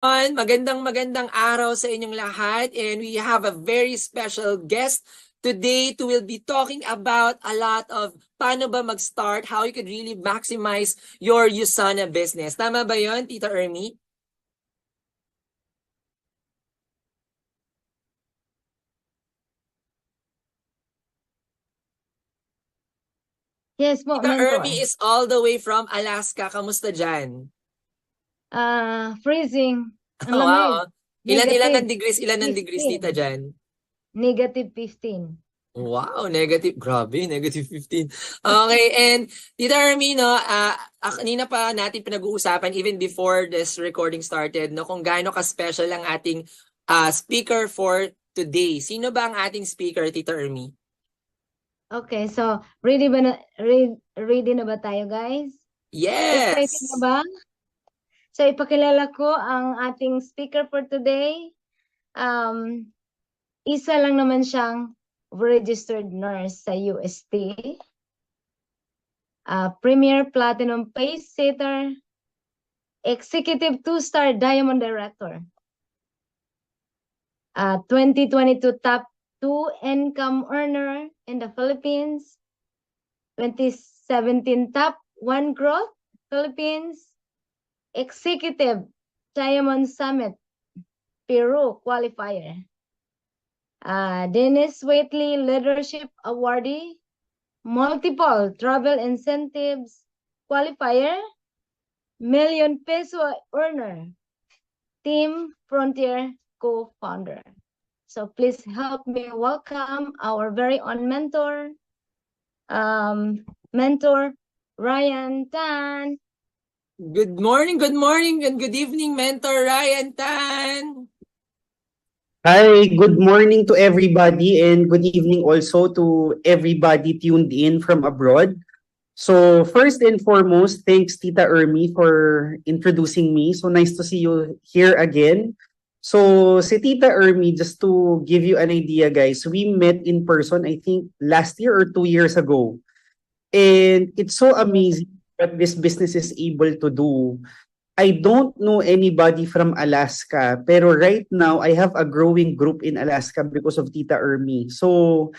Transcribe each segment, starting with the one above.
Magandang araw sa inyong lahat, and we have a very special guest today to will be talking about a lot of paano ba mag-start, how you could really maximize your USANA business. Tama ba yon, Tita Ermi? Yes po, Tita Ermi mentor. is all the way from Alaska. Kamusta dyan? Freezing. Ang lamig. Wow. Negative Ilan ang degrees, Tita 15. dyan? Negative 15. Wow, negative. Grabe, negative 15. Okay, and Tita Armino, kanina pa natin pinag-uusapan even before this recording started, no, kung gaano ka-special ang ating speaker for today. Sino ba ang ating speaker, Tita Armi? Okay, so ready na ba tayo, guys? Excited na Yes! ba? So ipakilala ko ang ating speaker for today. Isa lang naman siyang registered nurse sa UST. Premier Platinum Pace Setter. Executive 2-star Diamond Director. 2022 top 2 income earner in the Philippines. 2017 top 1 growth Philippines. Executive Diamond Summit Peru qualifier. Dennis Waitley Leadership Awardee. Multiple travel incentives qualifier. Million peso earner. Team Frontier co-founder. So please help me welcome our very own mentor, Mentor Ryan Tan. Good morning, and good evening, Mentor Ryan Tan! Hi, good morning to everybody and good evening also to everybody tuned in from abroad. So first and foremost, thanks Tita Ermi for introducing me. So nice to see you here again. So si Tita Ermi, just to give you an idea guys, we met in person I think last year or 2 years ago. And it's so amazing what this business is able to do. I don't know anybody from Alaska, pero right now I have a growing group in Alaska because of Tita Ermi. So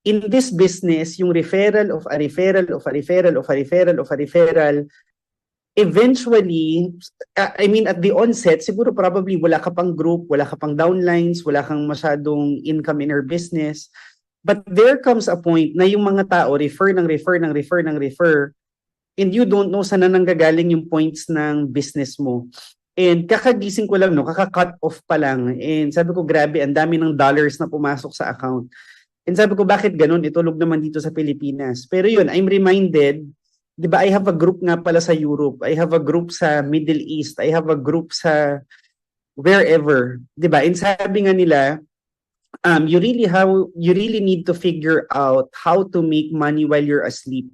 in this business, yung referral of a referral of a referral of a referral of a referral, eventually, I mean at the onset, siguro probably wala ka pang group, wala ka pang downlines, wala kang masyadong income in your business. But there comes a point na yung mga tao refer ng refer ng refer ng refer, and you don't know saan na nanggagaling yung points ng business mo. And kakagising ko lang, no, kaka-cut off pa lang. And sabi ko, grabe, ang dami ng dollars na pumasok sa account. And sabi ko, bakit ganun? Itulog naman dito sa Pilipinas. Pero yun, I'm reminded, di ba, I have a group nga pala sa Europe. I have a group sa Middle East. I have a group sa wherever. Di ba? And sabi nga nila, you really need to figure out how to make money while you're asleep.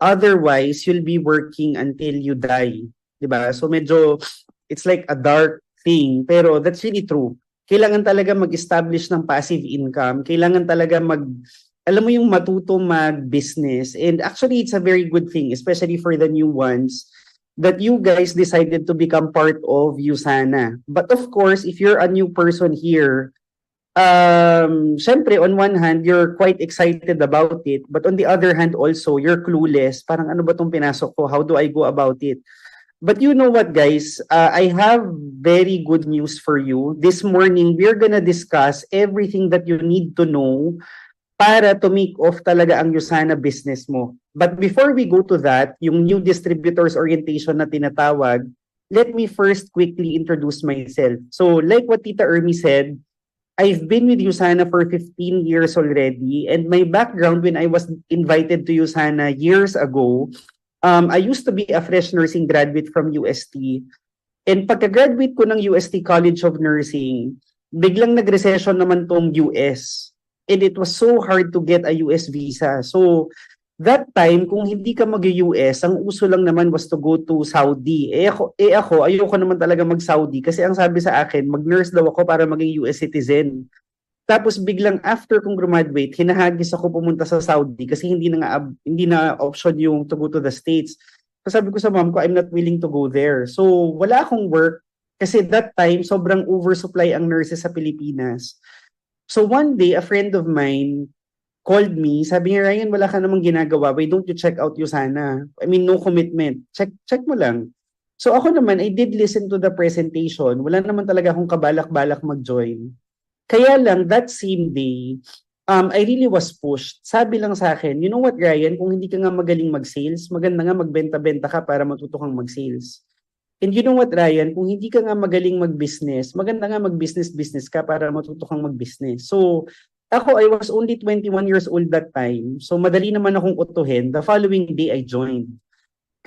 Otherwise, you'll be working until you die. Diba? So medyo, it's like a dark thing. Pero that's really true. Kailangan talaga mag-establish ng passive income. Kailangan talaga alam mo yung matuto mag-business. And actually, it's a very good thing, especially for the new ones, that you guys decided to become part of USANA. But of course, if you're a new person here, syempre on one hand you're quite excited about it, but on the other hand also you're clueless, parang ano ba tong pinasok ko, how do I go about it? But you know what guys, I have very good news for you. This morning we're gonna discuss everything that you need to know para to make off talaga ang USANA business mo. But before we go to that, yung new distributors orientation na tinatawag, let me first quickly introduce myself. So like what Tita Ermi said, I've been with USANA for 15 years already, and my background when I was invited to USANA years ago, I used to be a fresh nursing graduate from UST. And pagka-graduate ko ng UST College of Nursing, biglang nag-recession naman tong US. And it was so hard to get a US visa. So that time, kung hindi ka mag-US, ang uso lang naman was to go to Saudi. Ako, ayoko naman talaga mag-Saudi kasi ang sabi sa akin, mag-nurse daw ako para maging US citizen. Tapos biglang after kong graduate, hinahagis ako pumunta sa Saudi kasi hindi na option yung to go to the States. So sabi ko sa mom ko, I'm not willing to go there. So wala akong work Kasi that time, sobrang oversupply ang nurses sa Pilipinas. So one day, a friend of mine called me, sabi niya, Ryan, wala ka namang ginagawa. Why don't you check out Usana? I mean, no commitment. Check mo lang. So ako naman, I did listen to the presentation. Wala naman talaga akong kabalak-balak mag-join. Kaya lang, that same day, I really was pushed. Sabi lang sa akin, you know what, Ryan, kung hindi ka nga magaling mag-sales, maganda nga magbenta-benta ka para matuto kang mag-sales. And you know what, Ryan, kung hindi ka nga magaling mag-business, maganda nga mag-business-business ka para matuto kang mag-business. So, ako, I was only 21 years old that time. So, madali naman akong utuhin. The following day, I joined.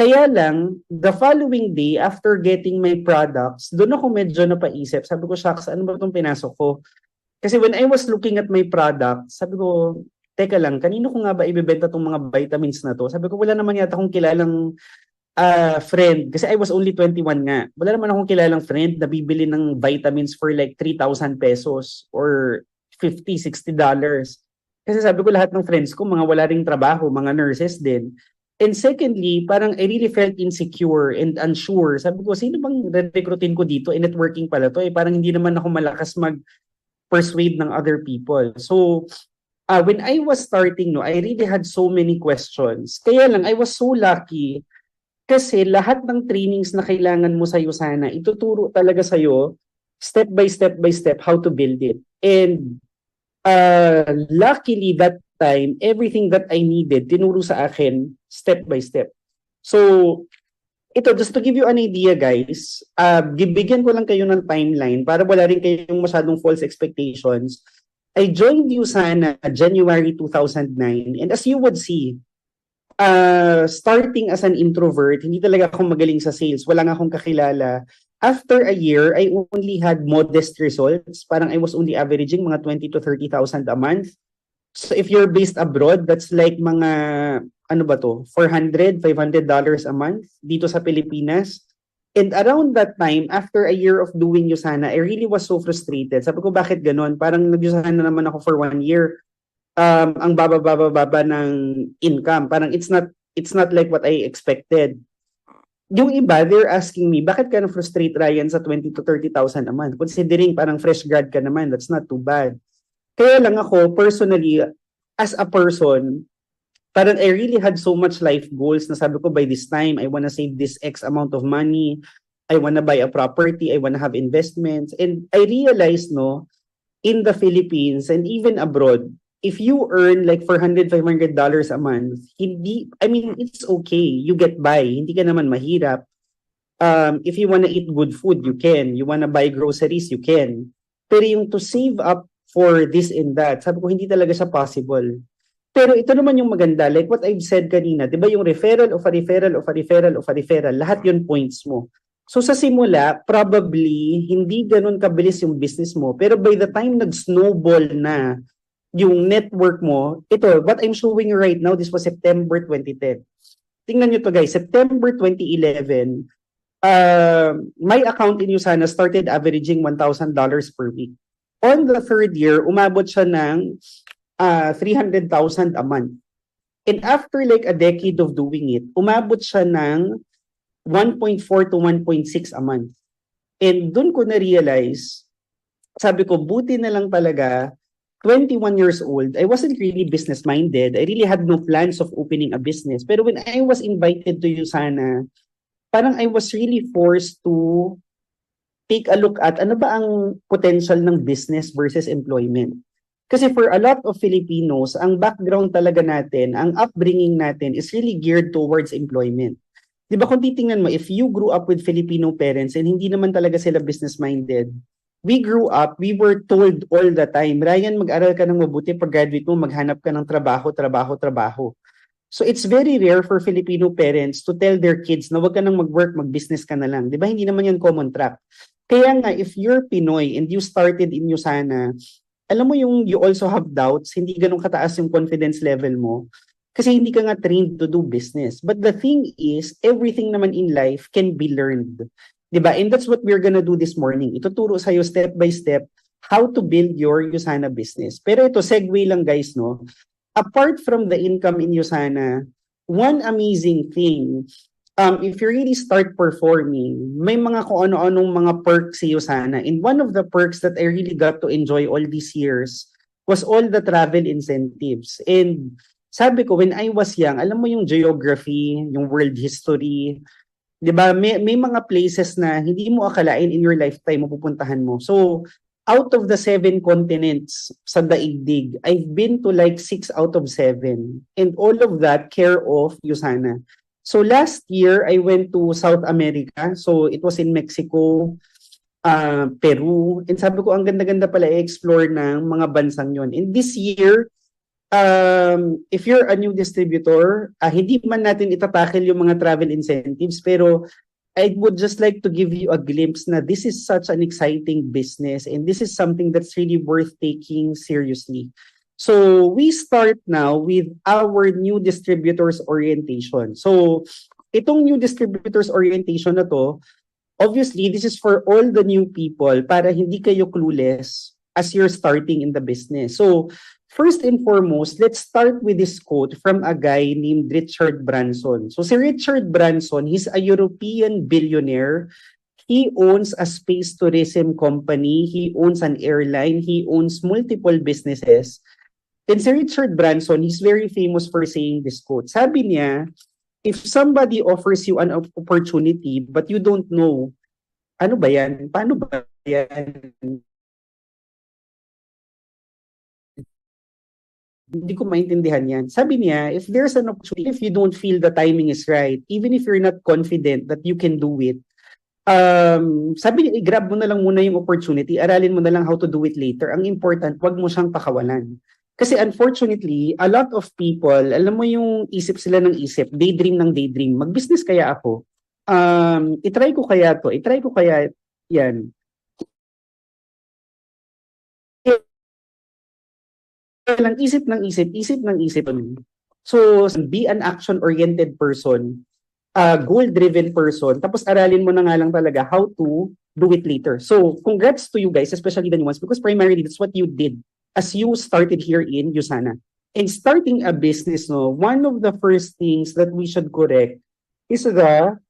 Kaya lang, the following day, after getting my products, doon ako medyo napaisip. Sabi ko, shucks, ano ba itong pinasok ko? Kasi when I was looking at my products, sabi ko, teka lang, kanino ko nga ba ibebenta itong mga vitamins na to? Sabi ko, wala naman yata akong kilalang friend. Kasi I was only 21 nga. Wala naman akong kilalang friend na bibili ng vitamins for like 3,000 pesos or $50, $60. Kasi sabi ko, lahat ng friends ko, mga wala ring trabaho, mga nurses din. And secondly, parang I really felt insecure and unsure. Sabi ko, sino bang re-recruitin ko dito? E networking pala to. Parang hindi naman ako malakas mag-persuade ng other people. So, when I was starting, I really had so many questions. Kaya lang, I was so lucky kasi lahat ng trainings na kailangan mo sa Usana, ituturo talaga sa'yo step by step how to build it. And luckily that time, everything that I needed, tinuro sa akin step by step. So, ito, just to give you an idea, guys, bibigyan ko lang kayo ng timeline para wala rin kayong masyadong false expectations. I joined Usana January 2009, and as you would see, starting as an introvert, hindi talaga ako magaling sa sales, wala nga akong kakilala. After a year, I only had modest results. Parang I was only averaging mga 20 to 30,000 a month. So if you're based abroad, that's like mga, ano ba to, $400, $500 a month dito sa Pilipinas. And around that time, after a year of doing Usana, I really was so frustrated. Sabi ko, bakit ganun? Parang nag-Usana naman ako for 1 year. Ang baba ng income. Parang it's not like what I expected. Yung iba, they're asking me, bakit ka na-frustrate, Ryan, sa 20 to 30,000 a month? Considering parang fresh grad ka naman, that's not too bad. Kaya lang ako, personally, as a person, parang I really had so much life goals na sabi ko, by this time, I wanna save this X amount of money, I wanna buy a property, I wanna have investments. And I realized, in the Philippines and even abroad, if you earn like $400, $500 a month, it's okay. You get by. Hindi ka naman mahirap. If you wanna eat good food, you can. You wanna buy groceries, you can. Pero yung to save up for this and that, sabi ko, hindi talaga siya possible. Pero ito naman yung maganda, like what I've said kanina, di ba yung referral of a referral of a referral of a referral, lahat yun points mo. So sa simula, probably, hindi ganun kabilis yung business mo. Pero by the time nag-snowball na yung network mo, ito, what I'm showing you right now, this was September 2010. Tingnan nyo to guys, September 2011, my account in Usana started averaging $1,000 per week. On the third year, umabot siya ng 300,000 a month. And after like a decade of doing it, umabot siya ng 1.4 to 1.6 a month. And dun ko na-realize, sabi ko, buti na lang talaga, 21 years old, I wasn't really business-minded. I really had no plans of opening a business. Pero when I was invited to Usana, parang I was really forced to take a look at ano ba ang potential ng business versus employment. Kasi for a lot of Filipinos, ang background talaga natin, ang upbringing natin is really geared towards employment. Di ba kung titingnan mo, if you grew up with Filipino parents and hindi naman talaga sila business-minded, we grew up, we were told all the time, Ryan, mag-aral ka ng mabuti, pag-graduate mo, maghanap ka ng trabaho. So it's very rare for Filipino parents to tell their kids na wag ka nang mag-work, mag-business ka na lang. Di ba? Hindi naman yan common track. Kaya nga, if you're Pinoy and you started in Usana, alam mo yung you also have doubts, hindi ganun kataas yung confidence level mo, kasi hindi ka nga trained to do business. But the thing is, everything naman in life can be learned. Diba? And that's what we're gonna do this morning. Ituturo sa'yo step by step how to build your Usana business. Pero ito, segue lang guys, Apart from the income in Usana, one amazing thing if you really start performing, may mga kung ano-anong mga perks sa'yo sana. And one of the perks that I really got to enjoy all these years was all the travel incentives. And sabi ko, when I was young, alam mo yung geography, yung world history, di ba? May mga places na hindi mo akalain in your lifetime mapupuntahan mo. So, out of the 7 continents sa daigdig, I've been to like 6 out of 7. And all of that care of USANA. So last year, I went to South America. So it was in Mexico, Peru. And sabi ko, ang ganda-ganda pala i-explore ng mga bansang yon. And this year, if you're a new distributor, hindi man natin itatakil yung mga travel incentives, pero I would just like to give you a glimpse na this is such an exciting business and this is something that's really worth taking seriously. So we start now with our new distributors orientation. So itong new distributors orientation na to, obviously this is for all the new people para hindi kayo clueless as you're starting in the business. So first and foremost, let's start with this quote from a guy named Richard Branson. So si Richard Branson, he's a European billionaire. He owns a space tourism company. He owns an airline. He owns multiple businesses. And si Richard Branson, he's very famous for saying this quote. Sabi niya, if somebody offers you an opportunity but you don't know, ano ba yan? Paano ba yan? Hindi ko maintindihan yan. Sabi niya, if there's an opportunity, if you don't feel the timing is right, even if you're not confident that you can do it, sabi niya, i-grab mo na lang muna yung opportunity, aralin mo na lang how to do it later. Ang important, wag mo siyang pakawalan. Kasi unfortunately, a lot of people, alam mo yung isip sila ng isip, daydream ng daydream, mag-business kaya ako? I-try ko kaya to? I-try ko kaya yan? Lang isip ng isip, isip ng isip. So, be an action-oriented person, goal-driven person, tapos aralin mo na nga lang talaga how to do it later. So, congrats to you guys, especially the new ones, because primarily that's what you did as you started here in USANA. And starting a business, no, one of the first things that we should correct is the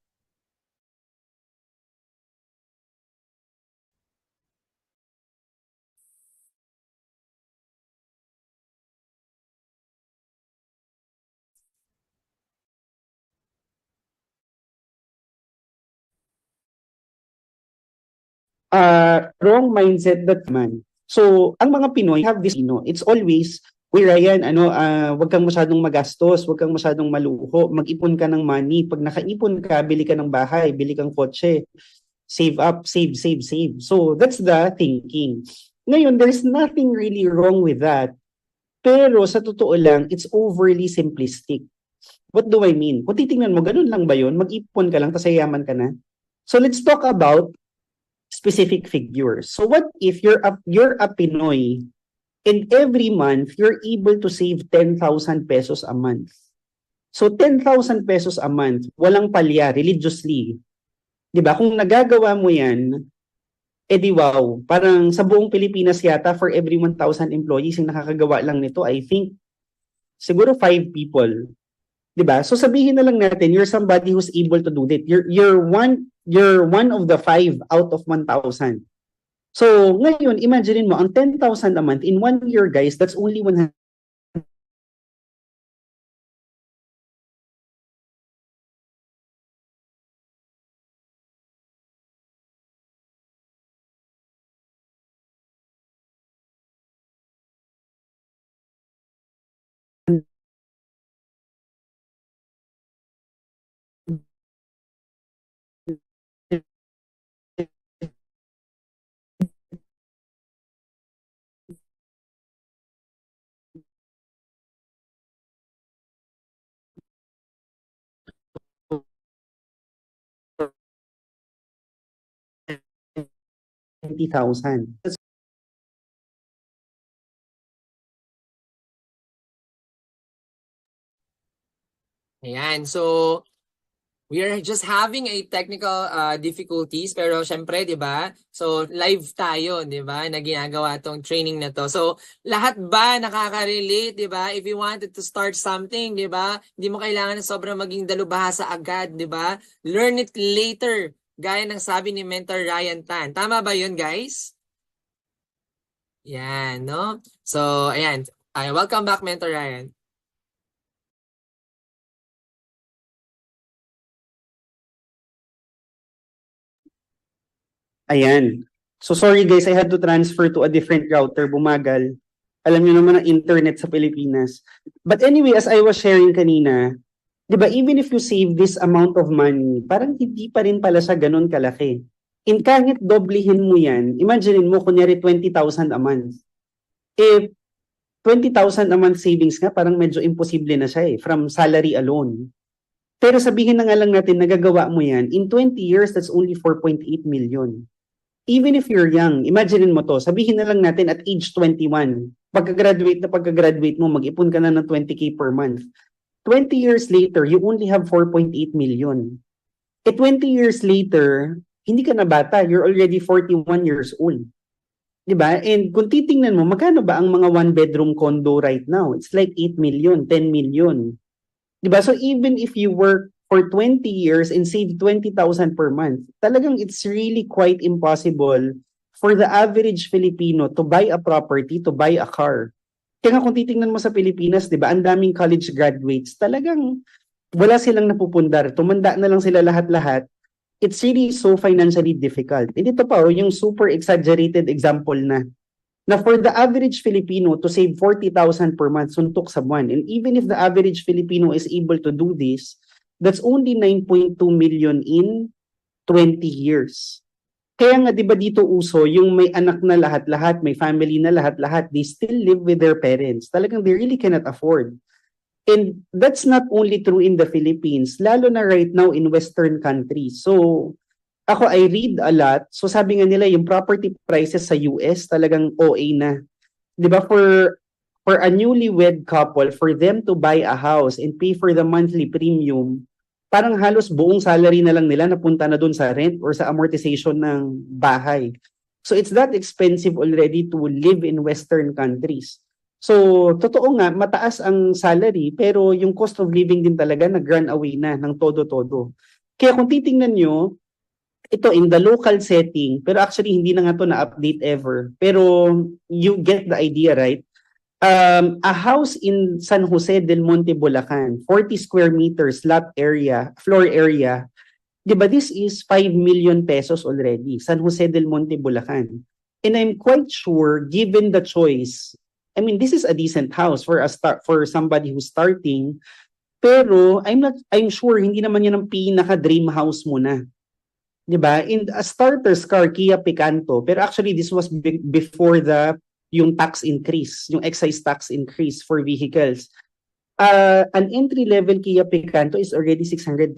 wrong mindset that man. So, ang mga Pinoy have this, it's always, uy Ryan, wag kang masyadong magastos, wag kang masyadong maluho, mag-ipon ka ng money. Pag nakaipon ka, bili ka ng bahay, bili kang kotse, save up, save, save, save. So, that's the thinking. Ngayon, there's nothing really wrong with that. Pero sa totoo lang, it's overly simplistic. What do I mean? Kung titingnan mo, ganun lang ba yun? Mag-ipon ka lang, tapos yayaman ka na? So, let's talk about specific figures. So what if you're a Pinoy and every month you're able to save 10,000 pesos a month? So 10,000 pesos a month, walang palya, religiously. 'Di ba? Kung nagagawa mo 'yan, di wow, parang sa buong Pilipinas yata for every 1,000 employees yung nakakagawa lang nito, I think siguro 5 people. 'Di ba? So sabihin na lang natin you're somebody who's able to do that. You're one of the 5 out of 1,000. So, ngayon, imagine mo, ang 10,000 a month, in 1 year, guys, that's only 100. $20,000. Ayan. So, We are just having a technical difficulties pero syempre, 'di ba? So live tayo, 'di ba? Na ginagawa tong training na to. So lahat ba nakaka-relate, 'di ba? If you wanted to start something, 'di ba? Hindi mo kailangan na sobrang maging dalubhasa agad, 'di ba? Learn it later, gaya ng sabi ni Mentor Ryan Tan. Tama ba 'yun, guys? Yan, no? So, ayan. Welcome back, Mentor Ryan. Ayan. So sorry guys, I had to transfer to a different router. Bumagal. Alam niyo naman ang internet sa Pilipinas. But anyway, as I was sharing kanina, di ba, even if you save this amount of money, parang hindi pa rin pala siya ganun kalaki. In kahit doblehin mo yan, imagine mo, kunyari 20,000 a month. If 20,000 a month savings nga, parang medyo imposible na siya from salary alone. Pero sabihin na nga lang natin, nagagawa mo yan, in 20 years, that's only 4.8 million. Even if you're young, imagine mo to, sabihin na lang natin at age 21, pagka-graduate mo, mag-ipon ka na ng 20K per month. 20 years later, you only have 4.8 million. 20 years later, hindi ka na bata, you're already 41 years old. Diba? And kung titingnan mo, magkano ba ang mga one-bedroom condo right now? It's like 8 million, 10 million. Diba? So even if you work for 20 years and save 20,000 per month, talagang it's really quite impossible for the average Filipino to buy a property, to buy a car. Kaya nga kung titingnan mo sa Pilipinas, di ba, ang daming college graduates, talagang wala silang napupundar. Tumanda na lang sila lahat-lahat. It's really so financially difficult. And ito pa, yung super exaggerated example na for the average Filipino to save 40,000 per month, suntok sa buwan. And even if the average Filipino is able to do this, that's only 9.2 million in 20 years. Kaya nga, di ba dito uso, yung may anak na lahat-lahat, may family na lahat-lahat, they still live with their parents. Talagang they really cannot afford. And that's not only true in the Philippines, lalo na right now in Western countries. So, ako, I read a lot. So, sabi nga nila, yung property prices sa US, talagang OA na. Di ba, for a newlywed couple, for them to buy a house and pay for the monthly premium, parang halos buong salary na lang nila napunta na dun sa rent or sa amortization ng bahay. So it's that expensive already to live in Western countries. So totoo nga, mataas ang salary pero yung cost of living din talaga nag-run away na ng todo-todo. Kaya kung titingnan nyo, ito in the local setting, pero actually hindi na nga to na-update ever. Pero you get the idea, right? A house in San Jose del Monte, Bulacan, 40 square meters floor area, di ba this is 5 million pesos already, San Jose del Monte, Bulacan. And I'm quite sure, given the choice, I mean, this is a decent house for somebody who's starting, pero I'm sure hindi naman yan ang pinaka-dream house mo na. Di ba? In a starter's car, Kia Picanto, pero actually this was before yung tax increase, yung excise tax increase for vehicles. An entry-level Kia Picanto is already 600,000.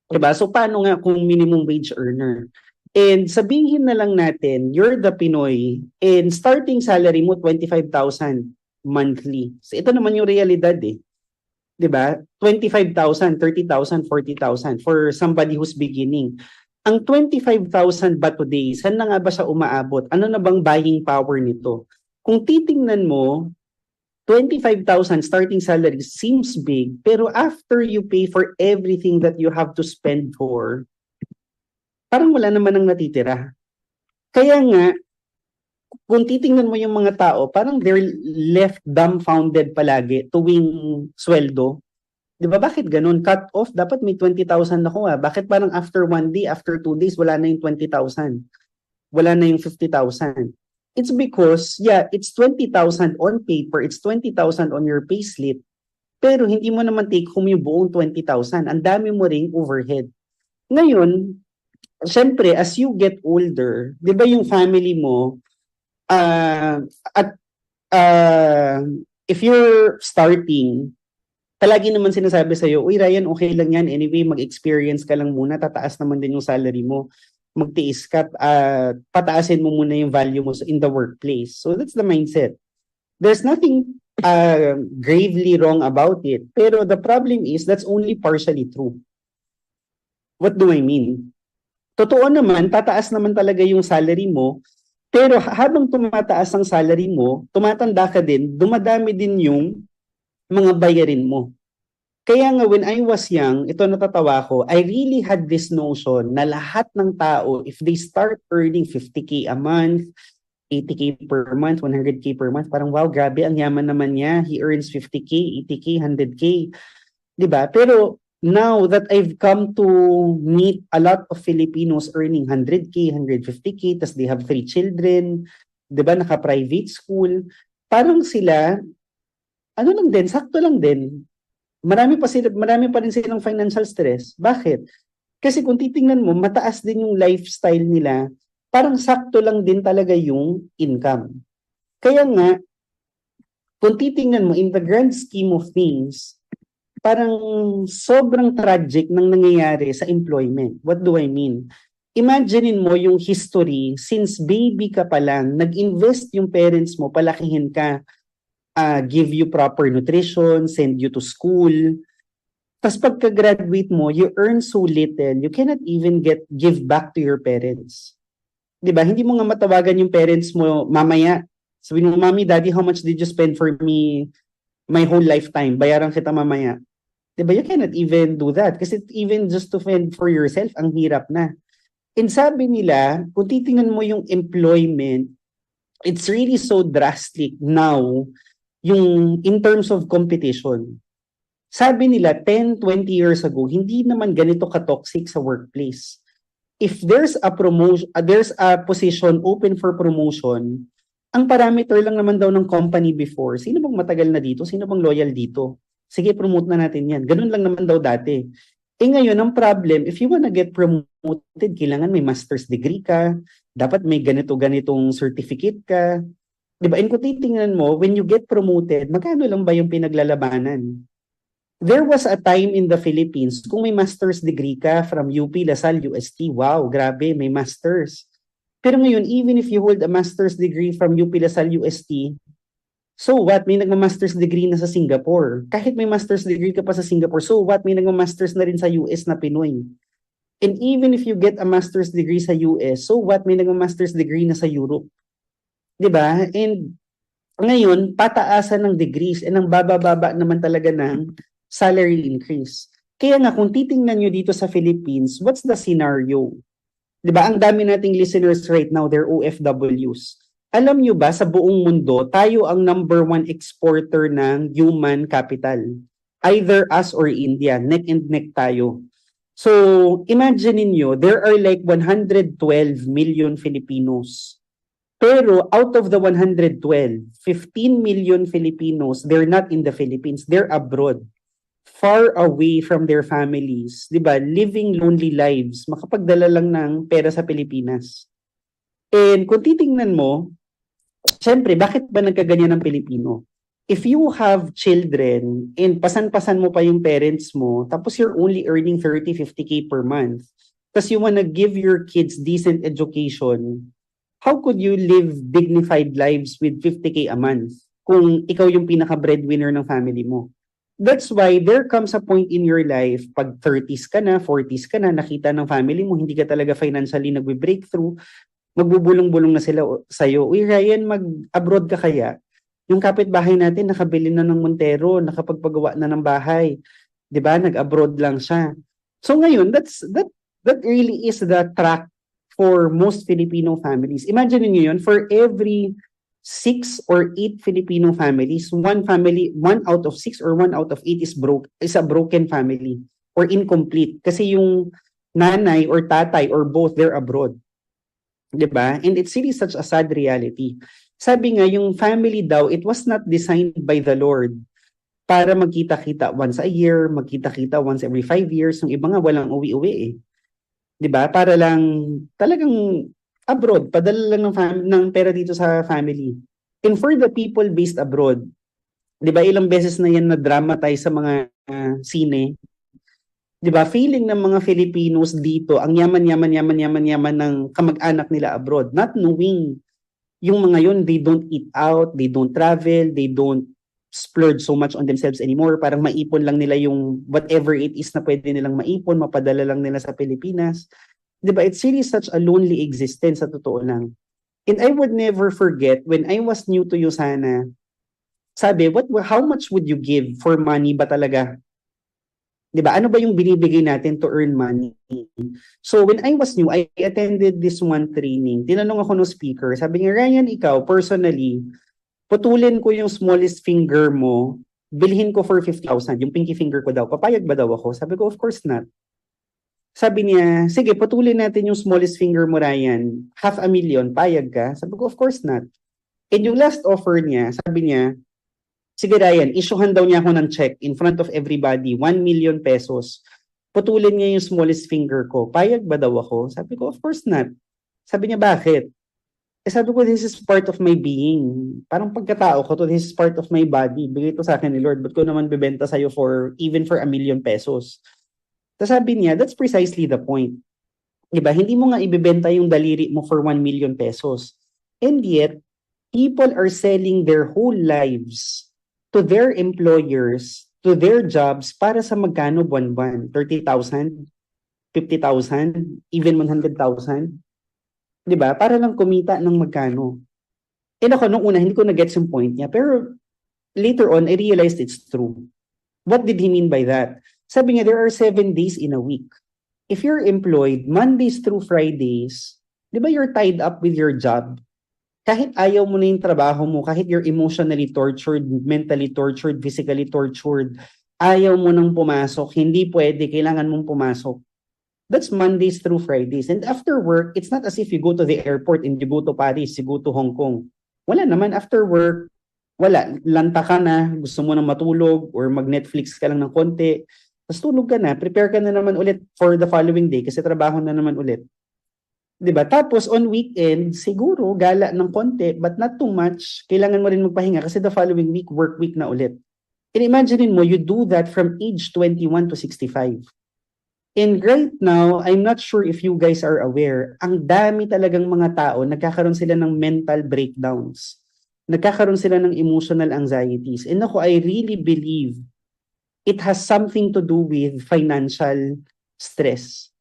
Diba? So, paano nga kung minimum wage earner? And sabihin na lang natin, you're the Pinoy, and starting salary mo, 25,000 monthly. So, ito naman yung realidad eh. Diba? 25,000, 30,000, 40,000 for somebody who's beginning. Ang 25,000 ba today, saan na nga ba siya umaabot? Ano na bang buying power nito? Kung titingnan mo, 25,000 starting salary seems big, pero after you pay for everything that you have to spend for, parang wala naman ang natitira. Kaya nga, kung titingnan mo yung mga tao, parang they're left dumbfounded palagi tuwing sweldo. Di ba, bakit ganun? Cut off, dapat may 20,000 ako ah. Bakit parang after 1 day, after 2 days, wala na yung 20,000? Wala na yung 50,000? It's because, yeah, it's 20,000 on paper, it's 20,000 on your payslip, pero hindi mo naman take home yung buong 20,000. Ang dami mo ring overhead. Ngayon, syempre, as you get older, di ba yung family mo, if you're starting, palagi naman sinasabi sa'yo, uy Ryan, okay lang yan. Anyway, mag-experience ka lang muna. Tataas naman din yung salary mo. Magtiis ka, pataasin mo muna yung value mo in the workplace. So that's the mindset. There's nothing gravely wrong about it. Pero the problem is that's only partially true. What do I mean? Totoo naman, tataas naman talaga yung salary mo, pero habang tumataas ang salary mo, tumatanda ka din, dumadami din yung mga bayarin mo. Kaya nga when I was young, ito natatawa ko, I really had this notion na lahat ng tao, if they start earning 50K a month, 80K per month, 100K per month, parang wow, grabe, ang yaman naman niya. He earns 50K, 80K, 100K. Diba? Pero now that I've come to meet a lot of Filipinos earning 100K, 150K, tas they have 3 children, diba, naka-private school, parang sila, ano lang din, sakto lang din. Marami pa rin silang financial stress. Bakit? Kasi kung titingnan mo, mataas din yung lifestyle nila, parang sakto lang din talaga yung income. Kaya nga, kung titingnan mo, in the grand scheme of things, parang sobrang tragic ng nangyayari sa employment. What do I mean? Imaginein mo yung history, since baby ka pa lang, nag-invest yung parents mo, palakihin ka, give you proper nutrition, send you to school. Tapos pagka-graduate mo, you earn so little, you cannot even give back to your parents. Diba? Hindi mo nga matawagan yung parents mo mamaya. Sabihin mo, Mommy, Daddy, how much did you spend for me my whole lifetime? Bayaran kita mamaya. Diba? You cannot even do that. Kasi even just to fend for yourself, ang hirap na. And sabi nila, kung titingnan mo yung employment, it's really so drastic now, yung in terms of competition. Sabi nila, 10, 20 years ago, hindi naman ganito ka-toxic sa workplace. If there's a promotion, there's a position open for promotion, ang parameter lang naman daw ng company before, sino bang matagal na dito? Sino bang loyal dito? Sige, promote na natin yan. Ganun lang naman daw dati. Ngayon, ang problem, if you wanna get promoted, kailangan may master's degree ka, dapat may ganitong certificate ka. Diba? And kung titingnan mo, when you get promoted, magkano lang ba yung pinaglalabanan? There was a time in the Philippines, kung may master's degree ka from UP, Lasal, UST, wow, grabe, may master's. Pero ngayon, even if you hold a master's degree from UP, Lasal, UST, so what? May nagma-master's degree na sa Singapore. Kahit may master's degree ka pa sa Singapore, so what? May nagma-master's na rin sa US na Pinoy. And even if you get a master's degree sa US, so what? May nagma-master's degree na sa Europe. Diba? And ngayon, pataasan ng degrees and ang baba-baba naman talaga ng salary increase. Kaya nga, kung titingnan nyo dito sa Philippines, what's the scenario? Diba? Ang dami nating listeners right now, they're OFWs. Alam nyo ba, sa buong mundo, tayo ang number 1 exporter ng human capital. Either us or India. Neck and neck tayo. So, imagine niyo, there are like 112 million Filipinos. Pero out of the 112, 15 million Filipinos, they're not in the Philippines, they're abroad. Far away from their families, 'di ba? Living lonely lives, makapagdala lang ng pera sa Pilipinas. And kung titingnan mo, syempre, bakit ba nagkaganyan ng Pilipino? If you have children and pasan-pasan mo pa yung parents mo, tapos you're only earning 30, 50K per month, tapos you wanna give your kids decent education, how could you live dignified lives with 50K a month kung ikaw yung pinaka-breadwinner ng family mo? That's why there comes a point in your life, pag 30s ka na, 40s ka na, nakita ng family mo, hindi ka talaga financially nagbe-breakthrough, magbubulong-bulong na sila sa'yo, uy Ryan, mag-abroad ka kaya? Yung kapitbahay natin, nakabili na ng Montero, nakapagpagawa na ng bahay. 'Di ba? Nag-abroad lang siya. So ngayon, that really is the track for most Filipino families. Imagine niyo yun, for every 6 or 8 Filipino families, one out of 6 or 1 out of 8 is a broken family or incomplete. Kasi yung nanay or tatay or both, they're abroad. 'Di ba? And it's really such a sad reality. Sabi nga, yung family daw, it was not designed by the Lord para magkita-kita once a year, magkita-kita once every 5 years. Yung iba nga walang uwi-uwi eh. 'Di ba? Para lang talagang abroad, padala lang ng pera dito sa family. And for the people based abroad, 'di ba, ilang beses na yan na dramatize sa mga sine. 'Di ba? Feeling ng mga Filipinos dito, ang yaman ng kamag-anak nila abroad, not knowing yung mga yun, they don't eat out, they don't travel, they don't splurge so much on themselves anymore. Parang maipon lang nila yung whatever it is na pwede nilang maipon, mapadala lang nila sa Pilipinas. Diba? It's really such a lonely existence sa totoo lang. And I would never forget when I was new to USANA, sabi, how much would you give for money ba talaga? Diba? Ano ba yung binibigay natin to earn money? So when I was new, I attended this one training. Tinanong ako ng speaker, sabi niya, Ryan, ikaw, personally, putulin ko yung smallest finger mo, bilhin ko for 50,000, yung pinky finger ko daw. Papayag ba daw ako? Sabi ko, of course not. Sabi niya, sige, putulin natin yung smallest finger mo, Ryan. 500,000, payag ka? Sabi ko, of course not. And yung last offer niya, sabi niya, sige Ryan, issuehan daw niya ako ng check in front of everybody, 1 million pesos. Putulin niya yung smallest finger ko. Payag ba daw ako? Sabi ko, of course not. Sabi niya, bakit? Sabi ko, this is part of my being. Parang pagkatao ko to, this is part of my body. Bigay to sa akin ni Lord. Ba't ko naman bibenta sa'yo even for 1 million pesos? Tapos sabi niya, that's precisely the point. Diba? Hindi mo nga ibibenta yung daliri mo for 1 million pesos. And yet, people are selling their whole lives to their employers, to their jobs, para sa magkano buwan-buwan? 30,000? 50,000? Even 100,000? Diba? Para lang kumita ng magkano. And ako, nung una, hindi ko na-gets yung point niya. Pero later on, I realized it's true. What did he mean by that? Sabi niya, there are 7 days in a week. If you're employed, Mondays through Fridays, di ba you're tied up with your job? Kahit ayaw mo na yung trabaho mo, kahit you're emotionally tortured, mentally tortured, physically tortured, ayaw mo nang pumasok, hindi pwede, kailangan mong pumasok. That's Mondays through Fridays. And after work, it's not as if you go to the airport and you go to Paris, you go to Hong Kong. Wala naman, after work, wala, lanta ka na, gusto mo nang matulog, or mag-Netflix ka lang ng konti, tapos tulog ka na, prepare ka na naman ulit for the following day, kasi trabaho na naman ulit. Diba? Tapos on weekend, siguro gala ng konti, but not too much. Kailangan mo rin magpahinga kasi the following week, work week na ulit. And imagine mo, you do that from age 21 to 65. And right now, I'm not sure if you guys are aware, ang dami talagang mga tao, nagkakaroon sila ng mental breakdowns. Nagkakaroon sila ng emotional anxieties. And ako, I really believe it has something to do with financial stress.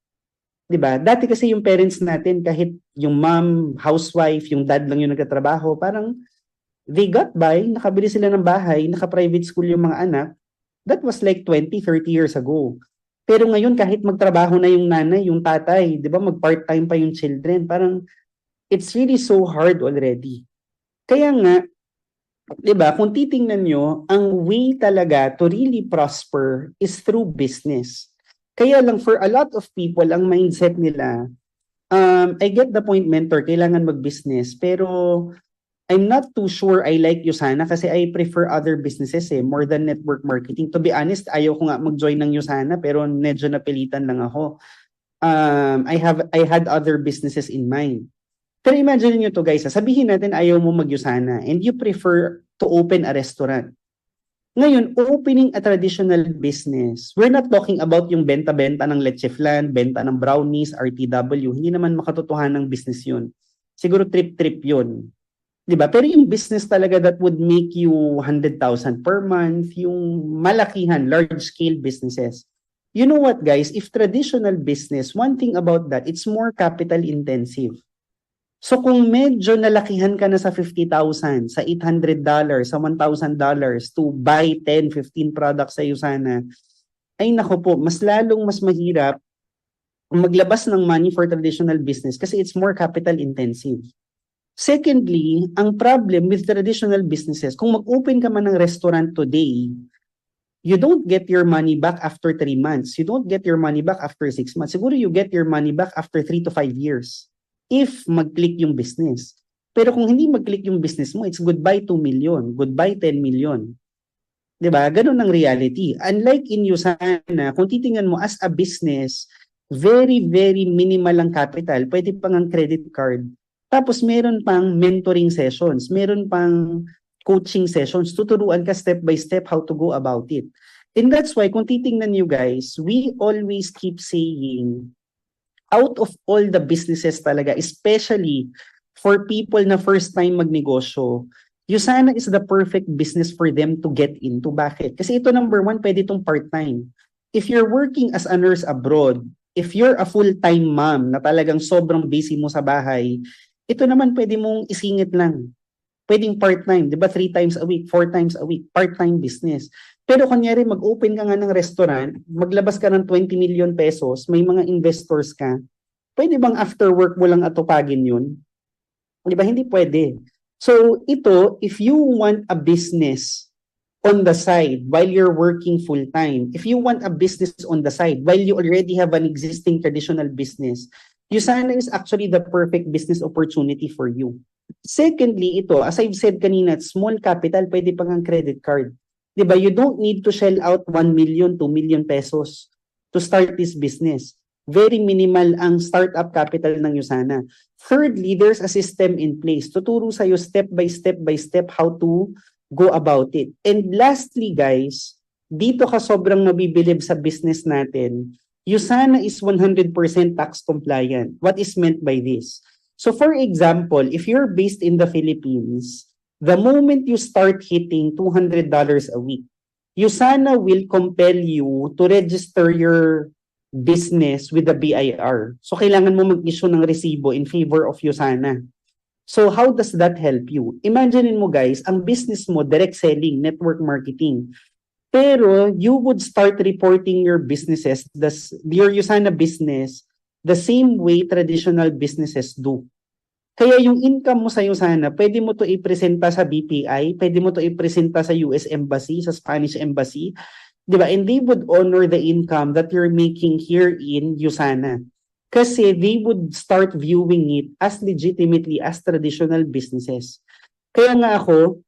Diba? Dati kasi yung parents natin, kahit yung mom, housewife, yung dad lang yung nagtatrabaho, parang they got by, nakabili sila ng bahay, naka-private school yung mga anak. That was like 20, 30 years ago. Pero ngayon, kahit magtrabaho na yung nanay, yung tatay, di ba, mag-part-time pa yung children, parang it's really so hard already. Kaya nga, di ba, kung titingnan nyo, ang way talaga to really prosper is through business. Kaya lang, for a lot of people, ang mindset nila, I get the point, mentor, kailangan mag-business, pero I'm not too sure I like USANA kasi I prefer other businesses more than network marketing. To be honest, ayaw ko nga mag-join ng USANA, pero medyo napilitan lang ako. I had other businesses in mind. Pero imagine nyo to guys, sabihin natin ayaw mo mag-USANA and you prefer to open a restaurant. Ngayon, opening a traditional business, we're not talking about yung benta-benta ng leche flan, benta ng brownies, RTW. Hindi naman makatotohanan ng business yun. Siguro trip-trip yun. Diba? Pero yung business talaga that would make you 100,000 per month, yung malakihan, large-scale businesses. You know what, guys? If traditional business, one thing about that, it's more capital-intensive. So kung medyo nalakihan ka na sa 50,000, sa $800, sa $1,000 to buy 10, 15 products sa USANA, ay nako po, mas mahirap maglabas ng money for traditional business kasi it's more capital intensive. Secondly, ang problem with traditional businesses, kung mag-open ka man ng restaurant today, you don't get your money back after 3 months. You don't get your money back after 6 months. Siguro you get your money back after 3 to 5 years. If mag-click yung business. Pero kung hindi mag-click yung business mo, it's goodbye 2 million, goodbye 10 million. Diba? Ganun ang reality. Unlike in USANA, kung titingnan mo as a business, very, very minimal ang capital. Pwede pang ang credit card. Tapos meron pang mentoring sessions, meron pang coaching sessions, tuturuan ka step by step how to go about it. And that's why, kung titingnan nyo guys, we always keep saying, out of all the businesses talaga, especially for people na first time magnegosyo, Usana is the perfect business for them to get into. Bakit? Kasi ito, number one, pwede itong part-time. If you're working as a nurse abroad, if you're a full-time mom na talagang sobrang busy mo sa bahay, ito naman pwede mong isingit lang. Pwedeng part-time, di ba? 3 times a week, 4 times a week, part-time business. Pero kunyari, mag-open ka nga ng restaurant, maglabas ka ng 20 million pesos, may mga investors ka, pwede bang after work mo lang atupagin yun? Di ba? Hindi pwede. So ito, if you want a business on the side while you're working full-time, if you want a business on the side while you already have an existing traditional business, Usana is actually the perfect business opportunity for you. Secondly, ito, as I've said kanina, small capital, pwede pang ang credit card. Diba? You don't need to shell out 1 million, 2 million pesos to start this business. Very minimal ang startup capital ng Usana. Thirdly, there's a system in place. Tuturo sa'yo step by step how to go about it. And lastly, guys, dito ka sobrang mabibilib sa business natin. Usana is 100% tax compliant. What is meant by this? So for example, if you're based in the Philippines, the moment you start hitting $200 a week, Usana will compel you to register your business with the BIR. So kailangan mo mag-issue ng resibo in favor of Usana. So how does that help you? Imagine mo guys, ang business mo, direct selling, network marketing. Pero you would start reporting your businesses, your Usana business, the same way traditional businesses do. Kaya yung income mo sa Usana, pwede mo to ipresenta sa BPI, pwede mo to ipresenta sa US Embassy, sa Spanish Embassy, diba? And they would honor the income that you're making here in Usana. Kasi they would start viewing it as legitimately as traditional businesses. Kaya nga ako,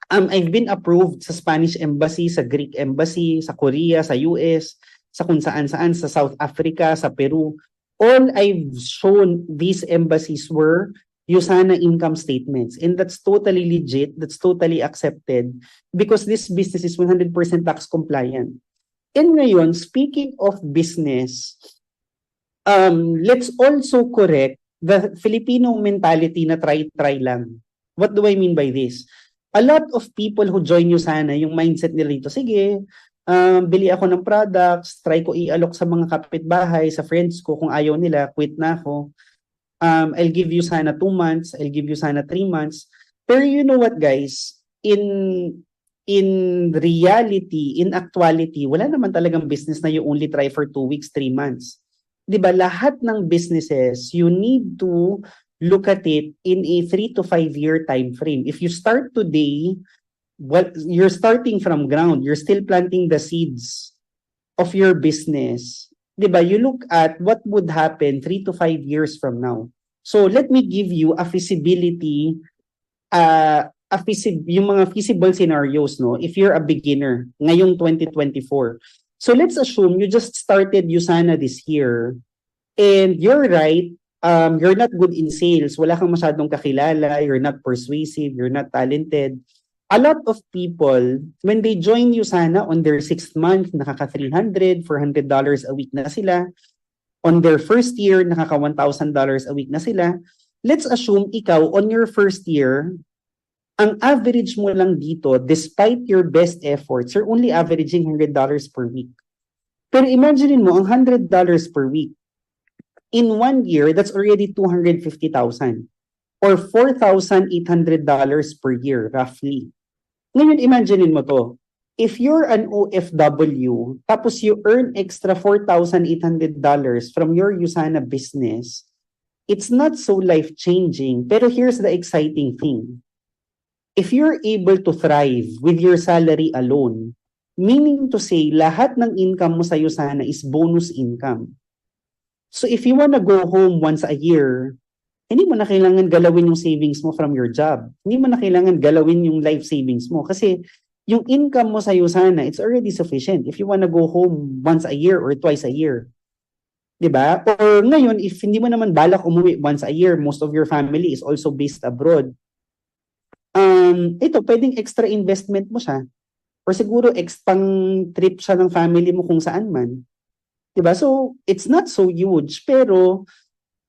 I've been approved sa Spanish Embassy, sa Greek Embassy, sa Korea, sa US, sa kung saan-saan, sa South Africa, sa Peru. All I've shown these embassies were Usana income statements. And that's totally legit, that's totally accepted because this business is 100% tax compliant. And ngayon, speaking of business, let's also correct the Filipino mentality na try lang. What do I mean by this? A lot of people who join Usana, yung mindset nila dito, sige, bili ako ng products, try ko i-alok sa mga kapitbahay, sa friends ko, kung ayaw nila, quit na ako. I'll give you sana 2 months, I'll give you sana 3 months. Pero you know what guys, in reality, in actuality, wala naman talagang business na you only try for 2 weeks, 3 months. 'Di ba? Lahat ng businesses, you need to look at it in a 3 to 5 year time frame. If you start today, you're starting from ground, you're still planting the seeds of your business. 'Di ba? You look at what would happen 3 to 5 years from now. So let me give you a feasibility, yung mga feasible scenarios, no? If you're a beginner ngayong 2024. So let's assume you just started Usana this year and you're right, you're not good in sales, wala kang masyadong kakilala, you're not persuasive, you're not talented. A lot of people, when they join Usana on their 6th month, nakaka $300, $400 a week na sila. On their first year, nakaka $1,000 a week na sila. Let's assume ikaw, on your first year, ang average mo lang dito, despite your best efforts, you're only averaging $100 per week. Pero imagine mo, ang $100 per week, in 1 year, that's already $250,000 or $4,800 per year, roughly. Ngayon, imagine mo to. If you're an OFW, tapos you earn extra $4,800 from your Usana business, it's not so life-changing. Pero here's the exciting thing. If you're able to thrive with your salary alone, meaning to say, lahat ng income mo sa Usana is bonus income. So if you wanna go home once a year, hindi mo na kailangan galawin yung savings mo from your job. Hindi mo na kailangan galawin yung life savings mo. Kasi yung income mo sa Usana, it's already sufficient if you wanna go home once a year or twice a year. Diba? Or ngayon, if hindi mo naman balak umuwi once a year, most of your family is also based abroad. Ito, pwedeng extra investment mo siya. Or siguro pang trip siya ng family mo kung saan man. Diba? So, it's not so huge, pero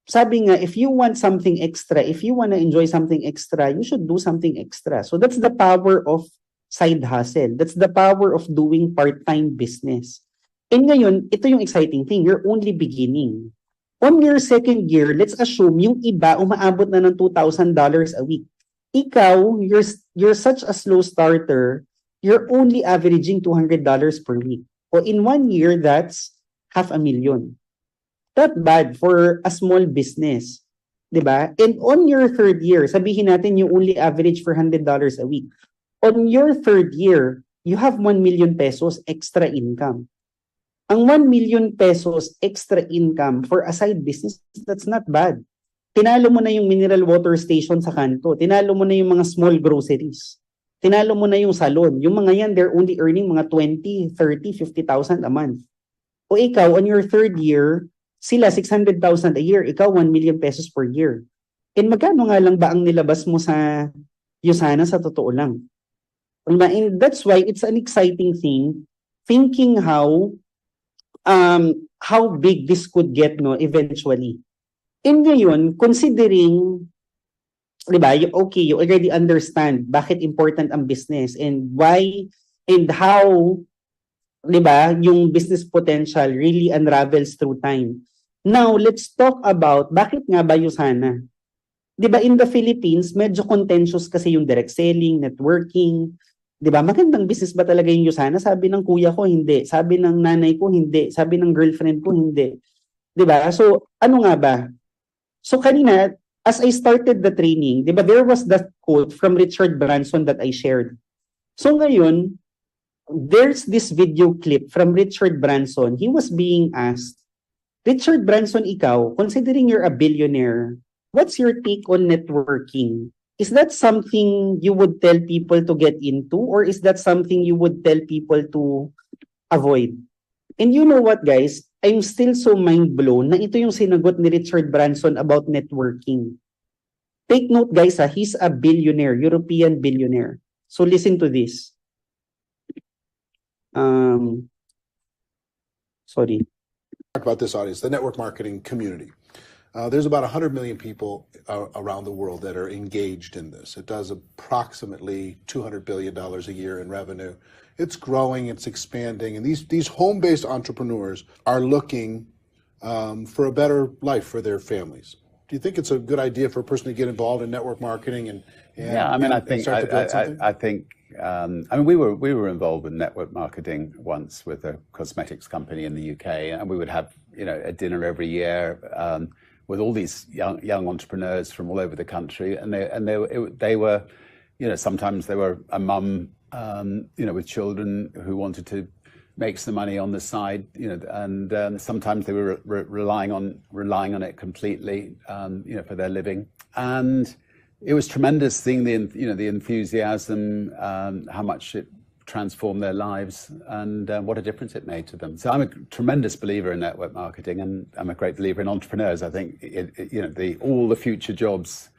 sabi nga, if you want something extra, if you want to enjoy something extra, you should do something extra. So that's the power of side hustle. That's the power of doing part-time business. And ngayon, ito yung exciting thing. You're only beginning. On your second year, let's assume yung iba umaabot na ng $2,000 a week. Ikaw, you're such a slow starter, you're only averaging $200 per week. O in 1 year, that's $500,000. Not bad for a small business. Diba? And on your third year, sabihin natin you only average for $100 a week. On your third year, you have 1 million pesos extra income. Ang 1 million pesos extra income for a side business, that's not bad. Tinalo mo na yung mineral water station sa kanto. Tinalo mo na yung mga small groceries. Tinalo mo na yung salon. Yung mga yan, they're only earning mga 20, 30, 50,000 a month. O ikaw, on your third year, sila 600,000 a year, ikaw 1 million pesos per year. And magkano nga lang ba ang nilabas mo sa Yusana sa totoo lang? And that's why it's an exciting thing, thinking how big this could get eventually. And ngayon, considering, di ba, okay, you already understand bakit important ang business and why and how, di ba, yung business potential really unravels through time. Now, let's talk about bakit nga ba Yusana? Di ba, in the Philippines, medyo contentious kasi yung direct selling, networking. Di ba, magandang business ba talaga yung Yusana? Sabi ng kuya ko, hindi. Sabi ng nanay ko, hindi. Sabi ng girlfriend ko, hindi. Di ba? So, ano nga ba? So, kanina, as I started the training, di ba, there was that quote from Richard Branson that I shared. So, ngayon, there's this video clip from Richard Branson. He was being asked, Richard Branson, ikaw, considering you're a billionaire, what's your take on networking? Is that something you would tell people to get into, or is that something you would tell people to avoid? And you know what, guys? I'm still so mind blown na ito yung sinagot ni Richard Branson about networking. Take note, guys, he's a billionaire, European billionaire. So listen to this. Sorry. About this audience, the network marketing community. There's about 100 million people around the world that are engaged in this. It does approximately $200 billion a year in revenue. It's growing, it's expanding, and these home-based entrepreneurs are looking for a better life for their families. Do you think it's a good idea for a person to get involved in network marketing and yeah, I mean, I think we were involved with network marketing once with a cosmetics company in the UK, and we would have a dinner every year with all these young entrepreneurs from all over the country, and they were sometimes they were a mum with children who wanted to make some money on the side, and sometimes they were relying on it completely, for their living. And it was tremendous seeing the enthusiasm, how much it transformed their lives, and what a difference it made to them. So I'm a tremendous believer in network marketing, and I'm a great believer in entrepreneurs. I think all the future jobs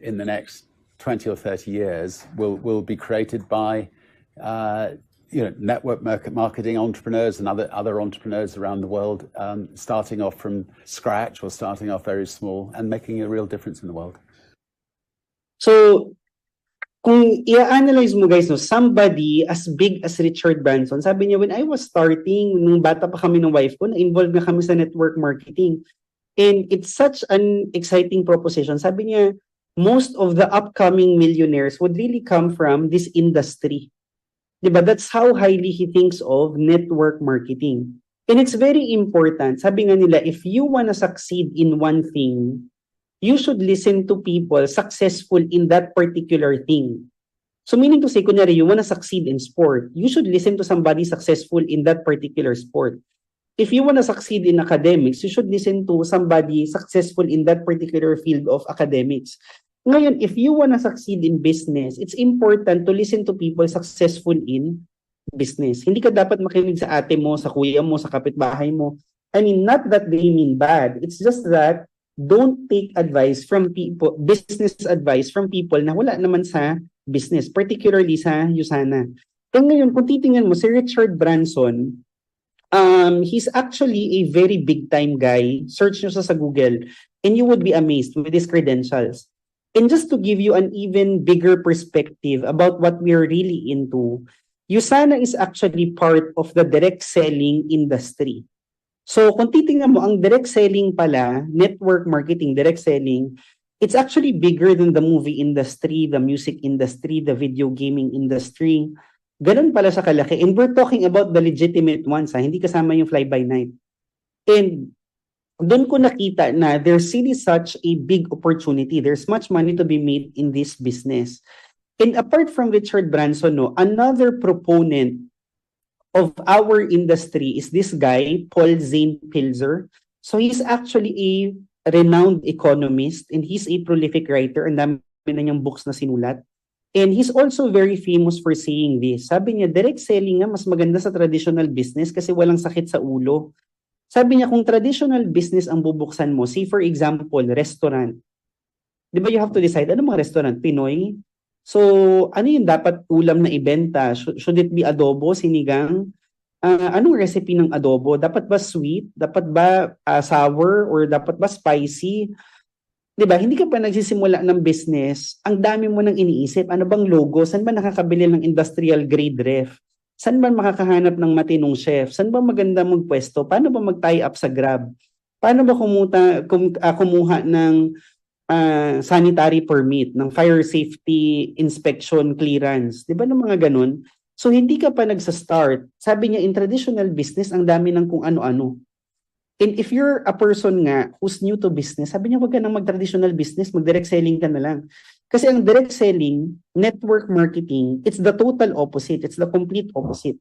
in the next 20 or 30 years will be created by network marketing entrepreneurs and other entrepreneurs around the world, starting off from scratch or starting off very small and making a real difference in the world. So, kung i-analyze mo guys, somebody as big as Richard Branson, sabi niya, when I was starting, nung bata pa kami ng wife ko, na-involved na kami sa network marketing. And it's such an exciting proposition. Sabi niya, most of the upcoming millionaires would really come from this industry. Diba? That's how highly he thinks of network marketing. And it's very important. Sabi nga nila, if you wanna succeed in one thing, you should listen to people successful in that particular thing. So meaning to say, kunyari, you wanna succeed in sport, you should listen to somebody successful in that particular sport. If you wanna succeed in academics, you should listen to somebody successful in that particular field of academics. Ngayon, if you wanna succeed in business, it's important to listen to people successful in business. Hindi ka dapat makinig sa ate mo, sa kuya mo, sa kapitbahay mo. I mean, not that they mean bad. It's just that don't take advice from people, business advice from people na wala naman sa business, particularly sa Yusana. Kaya ngayon, kung titingnan mo, si Richard Branson, he's actually a very big time guy. Search nyo sa Google. And you would be amazed with his credentials. And just to give you an even bigger perspective about what we're really into, Usana is actually part of the direct selling industry. So kung titingnan mo, ang direct selling pala, network marketing, direct selling, it's actually bigger than the movie industry, the music industry, the video gaming industry. Ganun pala siya kalaki. And we're talking about the legitimate ones, hindi kasama yung fly-by-night. And doon ko nakita na there's really such a big opportunity. There's much money to be made in this business. And apart from Richard Branson, no, another proponent of our industry is this guy, Paul Zane Pilzer. So he's actually a renowned economist and he's a prolific writer. Ang dami na niyang books na sinulat. And he's also very famous for saying this. Sabi niya, direct selling nga mas maganda sa traditional business kasi walang sakit sa ulo. Sabi niya, kung traditional business ang bubuksan mo, say for example, restaurant. Di ba you have to decide, ano mga restaurant? Pinoy? So, ano yung dapat ulam na ibenta? Should it be adobo, sinigang? Anong recipe ng adobo? Dapat ba sweet? Dapat ba sour? Or dapat ba spicy? Di ba? Hindi ka pa nagsisimula ng business, ang dami mo nang iniisip. Ano bang logo? Saan ba nakakabili ng industrial grade ref? Saan ba makakahanap ng matinong chef? Saan ba maganda magpwesto? Paano ba mag-tie up sa Grab? Paano ba kumuha ng sanitary permit, ng fire safety inspection clearance? Di ba ng mga ganun? So hindi ka pa nagsa-start. Sabi niya, in traditional business, ang dami ng kung ano-ano. And if you're a person nga who's new to business, sabi niya, wag ka nang mag-traditional business, mag-direct selling ka na lang. Kasi ang direct selling, network marketing, it's the total opposite. It's the complete opposite.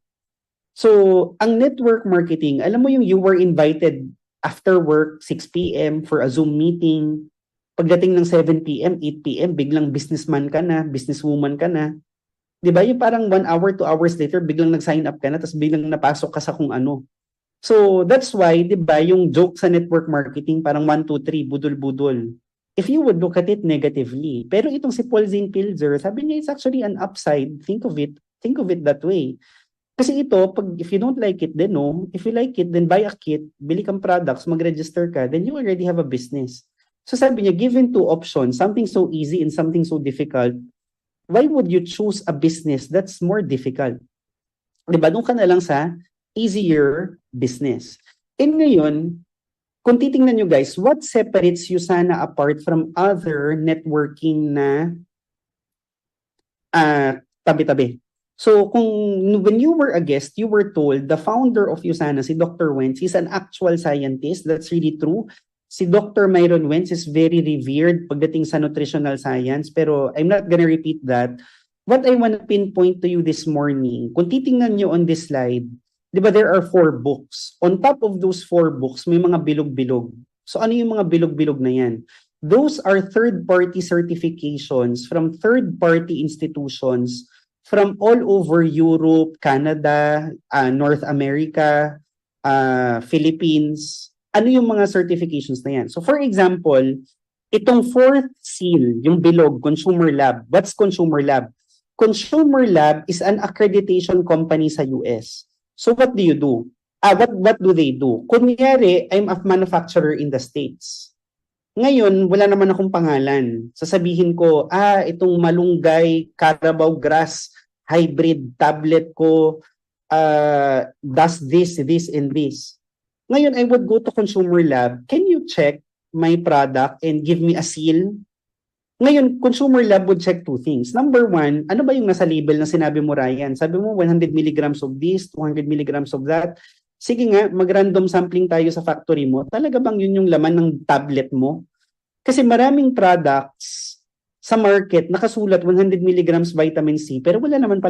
So, ang network marketing, alam mo yung you were invited after work, 6 p.m. for a Zoom meeting. Pagdating ng 7 p.m., 8 p.m., biglang businessman ka na, businesswoman ka na. Di ba? Yung parang 1 hour, 2 hours later, biglang nag-sign up ka na, tapos biglang napasok ka sa kung ano. So, that's why, di ba, yung joke sa network marketing, parang 1, 2, 3, budol-budol. If you would look at it negatively. Pero itong si Paul Zane Pilzer, sabi niya, it's actually an upside. Think of it that way. Kasi ito, if you don't like it, then no. If you like it, then buy a kit, bili kang products, mag-register ka, then you already have a business. So sabi niya, given two options, something so easy and something so difficult, why would you choose a business that's more difficult? Diba? Doon ka na lang sa easier business. And ngayon, kung titingnan nyo guys, what separates Usana apart from other networking na tabi-tabi? So when you were a guest, you were told the founder of Usana, si Dr. Wentz, is an actual scientist. That's really true. Si Dr. Myron Wentz is very revered pagdating sa nutritional science, pero I'm not gonna repeat that. What I want to pinpoint to you this morning, kung titingnan nyo on this slide, di ba there are 4 books. On top of those 4 books, may mga bilog-bilog. So ano yung mga bilog-bilog na yan? Those are third-party certifications from third-party institutions from all over Europe, Canada, North America, Philippines. Ano yung mga certifications na yan? So for example, itong 4th seal, yung bilog, Consumer Lab. What's Consumer Lab? Consumer Lab is an accreditation company sa US. So what do you do? What do they do? Kunyari, I'm a manufacturer in the States. Ngayon, wala naman akong pangalan. Sasabihin ko, itong malunggay, Carabao grass, hybrid tablet ko, does this, and this. Ngayon, I would go to Consumer Lab. Can you check my product and give me a seal? Ngayon, Consumer Lab would check 2 things. Number 1, ano ba yung nasa label na sinabi mo, Ryan? Sabi mo, 100 milligrams of this, 200 milligrams of that. Sige nga, mag-random sampling tayo sa factory mo. Talaga bang yun yung laman ng tablet mo? Kasi maraming products sa market nakasulat 100 milligrams vitamin C, pero wala naman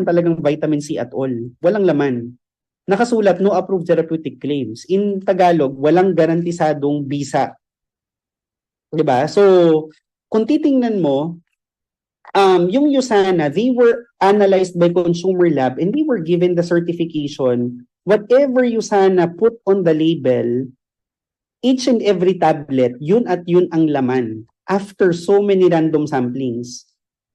talagang vitamin C at all. Walang laman. Nakasulat, no approved therapeutic claims. In Tagalog, walang garantisadong bisa. Diba? So, kung titingnan mo, yung Usana, they were analyzed by Consumer Lab and they were given the certification. Whatever Usana put on the label, each and every tablet, yun at yun ang laman after so many random samplings.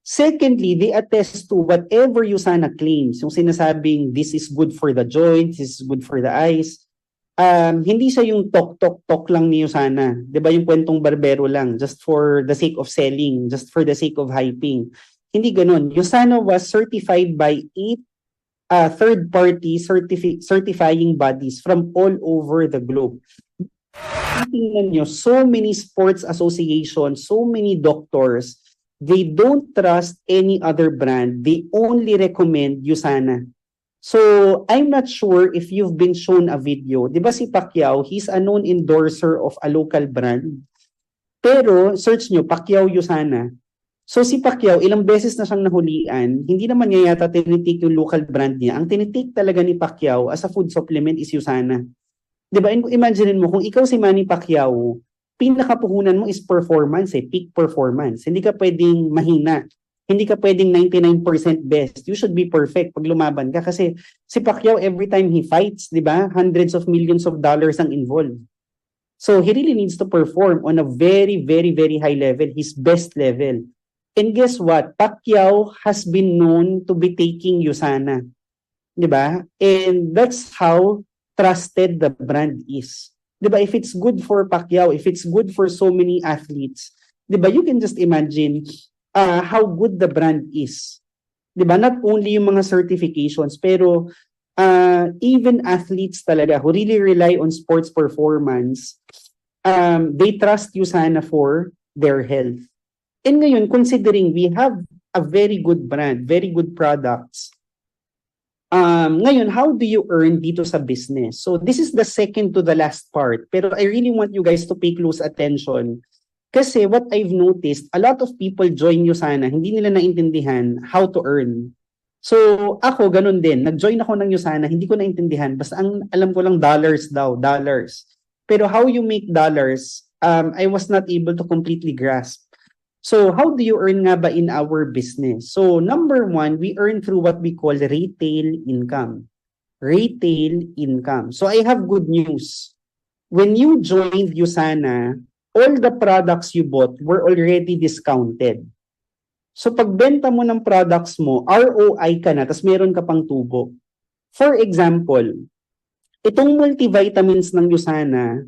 Secondly, they attest to whatever Usana claims. Yung sinasabing, this is good for the joints, this is good for the eyes. hindi siya yung talk lang ni Yusana. 'Di ba yung kwentong barbero lang, just for the sake of selling, just for the sake of hyping. Hindi ganun. Yusana was certified by 8 third-party certifying bodies from all over the globe. Tingnan nyo, so many sports associations, so many doctors, they don't trust any other brand. They only recommend Yusana. So, I'm not sure if you've been shown a video. Di ba si Pacquiao, he's a known endorser of a local brand. Pero, search nyo, Pacquiao Yusana. So si Pacquiao, ilang beses na siyang nahulian, hindi naman niya yata tinitake yung local brand niya. Ang tinitake talaga ni Pacquiao as a food supplement is Yusana. Diba? Imagine mo, kung ikaw si Manny Pacquiao, pinakapuhunan mo is performance, peak performance. Hindi ka pwedeng mahina. Hindi ka pwedeng 99% best. You should be perfect pag lumaban ka. Kasi si Pacquiao, every time he fights, diba, hundreds of millions of dollars ang involved. So he really needs to perform on a very, very, very high level, his best level. And guess what? Pacquiao has been known to be taking Yusana. Diba? And that's how trusted the brand is. Diba? If it's good for Pacquiao, if it's good for so many athletes, diba? You can just imagine how good the brand is. Diba? Not only yung mga certifications, pero even athletes talaga who really rely on sports performance, they trust Yusana for their health. And ngayon, considering we have a very good brand, very good products, ngayon, how do you earn dito sa business? So this is the second to the last part. Pero I really want you guys to pay close attention. Kasi what I've noticed, a lot of people join Yusana, hindi nila naintindihan how to earn. So ako, ganun din. Nag-join ako ng Yusana, hindi ko naintindihan. Basta ang alam ko lang dollars daw, dollars. Pero how you make dollars, I was not able to completely grasp. So how do you earn nga ba in our business? So number one, we earn through what we call retail income. Retail income. So I have good news. When you joined Yusana, all the products you bought were already discounted. So pagbenta mo ng products mo, ROI ka na, tas meron ka pang tubo. For example, itong multivitamins ng Yusana,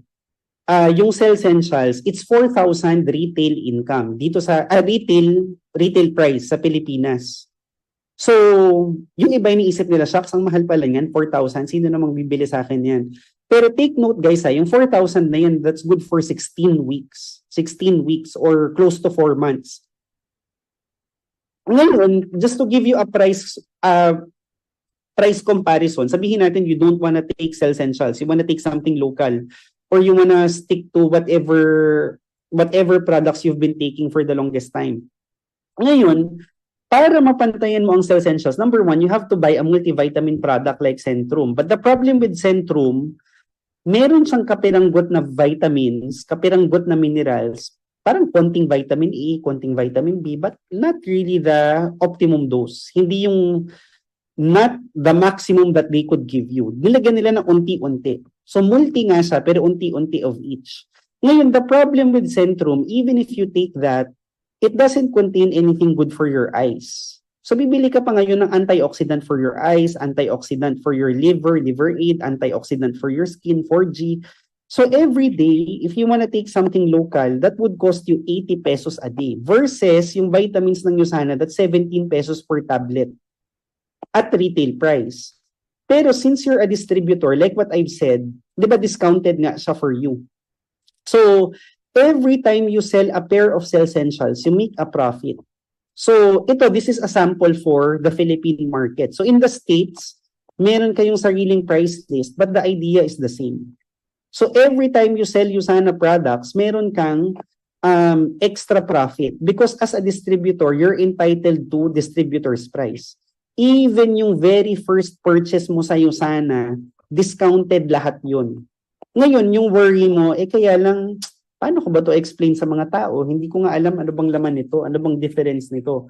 yung Cell Essentials, it's 4,000 retail income dito sa retail price sa Pilipinas. So, yung iba iniisip nila, shucks, ang mahal pala yan, 4,000, sino namang bibili sa akin yan? Pero take note guys, yung 4,000 na yan, that's good for 16 weeks. 16 weeks or close to 4 months. Ngayon, just to give you a price comparison, sabihin natin you don't wanna take Cell Essentials, you wanna take something local, or you wanna stick to whatever products you've been taking for the longest time. Ngayon, para mapantayan mo ang Cell Essentials, number one, you have to buy a multivitamin product like Centrum. But the problem with Centrum, meron siyang kapiranggot na vitamins, kapiranggot na minerals, parang konting vitamin A, konting vitamin B, but not really the optimum dose. Hindi yung not the maximum that they could give you. Nilagyan nila ng unti-unti. So multi nga siya, pero unti-unti of each. Ngayon, the problem with Centrum, even if you take that, it doesn't contain anything good for your eyes. So bibili ka pa ngayon ng antioxidant for your eyes, antioxidant for your liver, liver aid, antioxidant for your skin, 4G. So every day, if you want to take something local, that would cost you 80 pesos a day. Versus yung vitamins ng Yusana, that's 17 pesos per tablet at retail price. Pero since you're a distributor, like what I've said, di ba discounted nga siya for you? So, every time you sell a pair of Cell Essentials, you make a profit. So, this is a sample for the Philippine market. So, in the States, meron kayong sariling price list, but the idea is the same. So, every time you sell Yusana products, meron kang extra profit because as a distributor, you're entitled to distributor's price. Even yung very first purchase mo sa Yusana, discounted lahat yun. Ngayon, yung worry mo, kaya lang, paano ko ba to explain sa mga tao? Hindi ko nga alam ano bang laman nito, ano bang difference nito.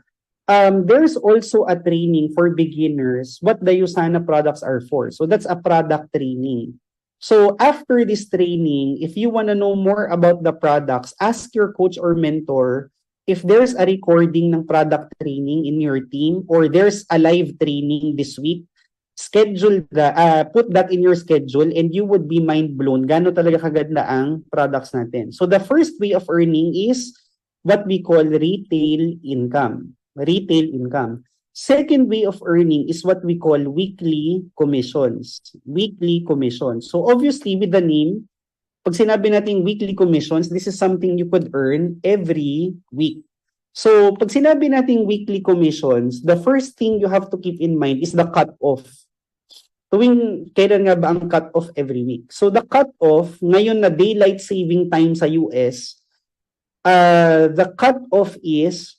There's also a training for beginners, what the Yusana products are for. So that's a product training. So after this training, if you want to know more about the products, ask your coach or mentor if there's a recording ng product training in your team or there's a live training this week. put that in your schedule and you would be mind blown gaano talaga kaganda ang products natin. So the first way of earning is what we call retail income. Retail income. Second way of earning is what we call weekly commissions. Weekly commissions. So obviously with the name, pag sinabi natin weekly commissions, this is something you could earn every week. So pag sinabi natin weekly commissions, the first thing you have to keep in mind is the cut-off. Tuwing kailan nga ba ang cut-off every week? So the cut-off, ngayon na daylight saving time sa US, the cut-off is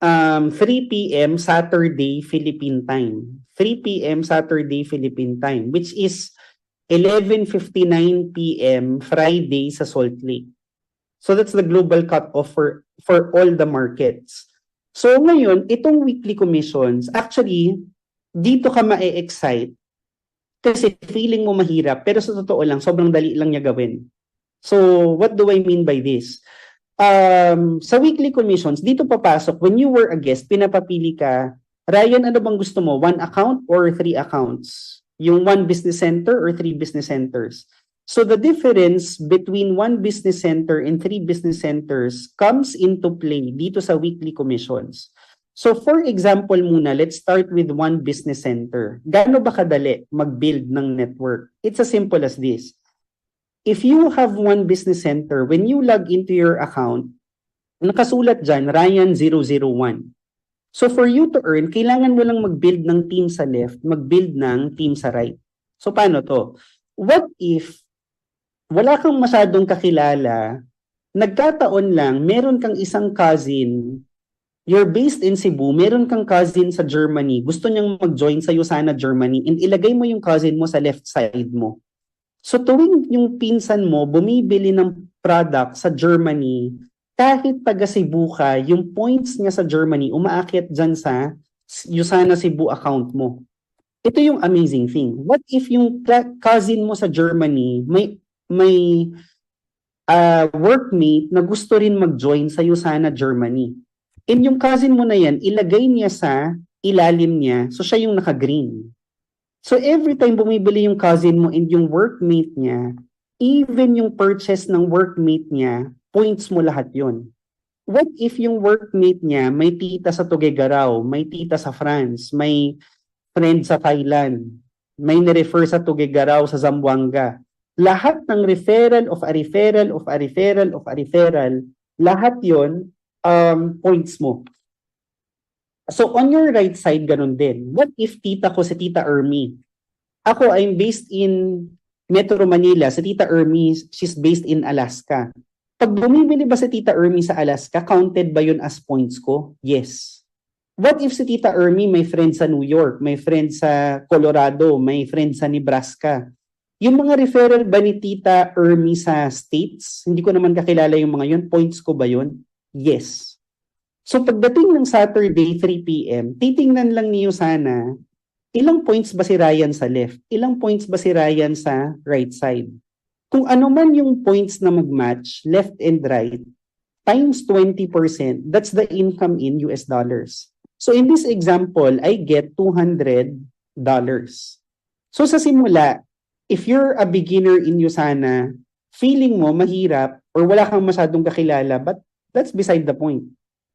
3 p.m. Saturday Philippine time. 3 p.m. Saturday Philippine time, which is 11:59 p.m. Friday sa Salt Lake. So that's the global cut-off for all the markets. So ngayon, itong weekly commissions, actually, dito ka ma-excite kasi feeling mo mahirap, pero sa totoo lang, sobrang dali lang niya gawin. So what do I mean by this? Sa weekly commissions, dito papasok, when you were a guest, pinapapili ka, Ryan, ano bang gusto mo? 1 account or 3 accounts? Yung 1 business center or 3 business centers? So the difference between 1 business center and 3 business centers comes into play dito sa weekly commissions. So for example muna, let's start with 1 business center. Gaano ba kadali mag-build ng network? It's as simple as this. If you have 1 business center, when you log into your account, nakasulat dyan, Ryan 001. So for you to earn, kailangan mo lang mag-build ng team sa left, mag-build ng team sa right. So paano to? What if wala kang masyadong kakilala, nagkataon lang, meron kang isang cousin, you're based in Cebu, meron kang cousin sa Germany, gusto niyang mag-join sa USANA Germany, and ilagay mo yung cousin mo sa left side mo. So tuwing yung pinsan mo bumibili ng product sa Germany, kahit taga Cebu ka, yung points niya sa Germany umaakyat dyan sa USANA Cebu account mo. Ito yung amazing thing. What if yung cousin mo sa Germany may workmate na gusto rin mag-join sa USANA Germany? And yung cousin mo na yan, ilagay niya sa ilalim niya, so siya yung naka-green. So every time bumibili yung cousin mo and yung workmate niya, even yung purchase ng workmate niya, points mo lahat yon. What if yung workmate niya may tita sa Tuguegarao, may tita sa France, may friend sa Thailand, may nirefer sa Tuguegarao sa Zamboanga? Lahat ng referral of a referral of a referral of a referral, lahat yon points mo. So on your right side, ganun din. What if tita ko si Tita Ermi? Ako, I'm based in Metro Manila. Si Tita Ermi, she's based in Alaska. Pag bumibili ba si Tita Ermi sa Alaska, counted ba yun as points ko? Yes. What if si Tita Ermi may friend sa New York, may friend sa Colorado, may friend sa Nebraska? Yung mga referral ba ni Tita Ermi sa states, hindi ko naman kakilala yung mga yun, points ko ba yun? Yes. So pagdating ng Saturday 3 p.m., titingnan lang niyo sana, ilang points ba si Ryan sa left? Ilang points ba si Ryan sa right side? Kung ano man yung points na mag-match, left and right, times 20%, that's the income in US dollars. So in this example, I get $200. So sa simula, if you're a beginner in USANA, feeling mo mahirap or wala kang masyadong kakilala, but that's beside the point.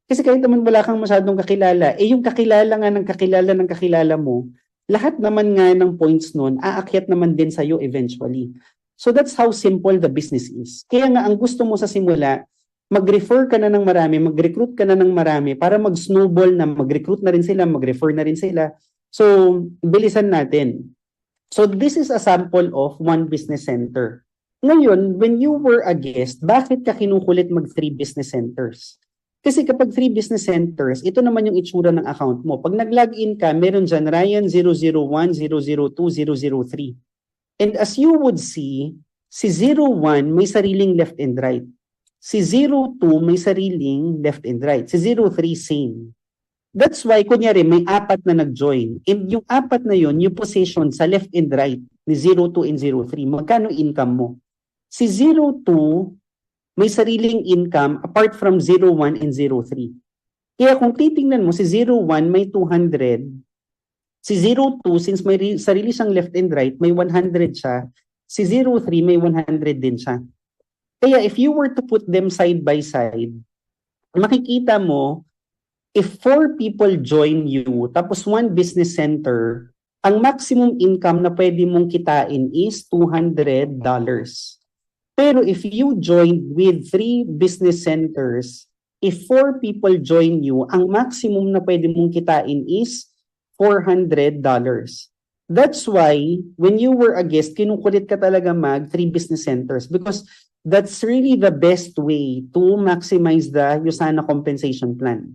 Kasi kahit naman wala kang masyadong kakilala, yung kakilala nga ng kakilala mo, lahat naman nga ng points nun, aakyat naman din sa'yo eventually. So that's how simple the business is. Kaya nga, ang gusto mo sa simula, mag-refer ka na ng marami, mag-recruit ka na ng marami para mag-snowball na mag-recruit na rin sila, mag-refer na rin sila. So, bilisan natin. So this is a sample of 1 business center. Ngayon, when you were a guest, bakit ka kinukulit mag-3 business centers? Kasi kapag 3 business centers, ito naman yung itsura ng account mo. Pag nag-login ka, meron dyan Ryan 001, 002, 003. And as you would see, si 01 may sariling left and right. Si 02 may sariling left and right. Si 03 same. That's why, kunyari, may 4 na nag-join. And yung 4 na yun, yung position sa left and right ni 02 and 03, magkano income mo? Si 02, may sariling income apart from 01 and 03. Kaya kung titingnan mo, si 01 may 200, Si 02, since may sarili siyang left and right, may 100 siya. Si 03, may 100 din siya. Kaya if you were to put them side by side, makikita mo, if 4 people join you, tapos 1 business center, ang maximum income na pwede mong kitain is $200. Pero if you join with 3 business centers, if 4 people join you, ang maximum na pwede mong kitain is $400. That's why, when you were a guest, kinukulit ka talaga mag 3 business centers because that's really the best way to maximize the USANA compensation plan.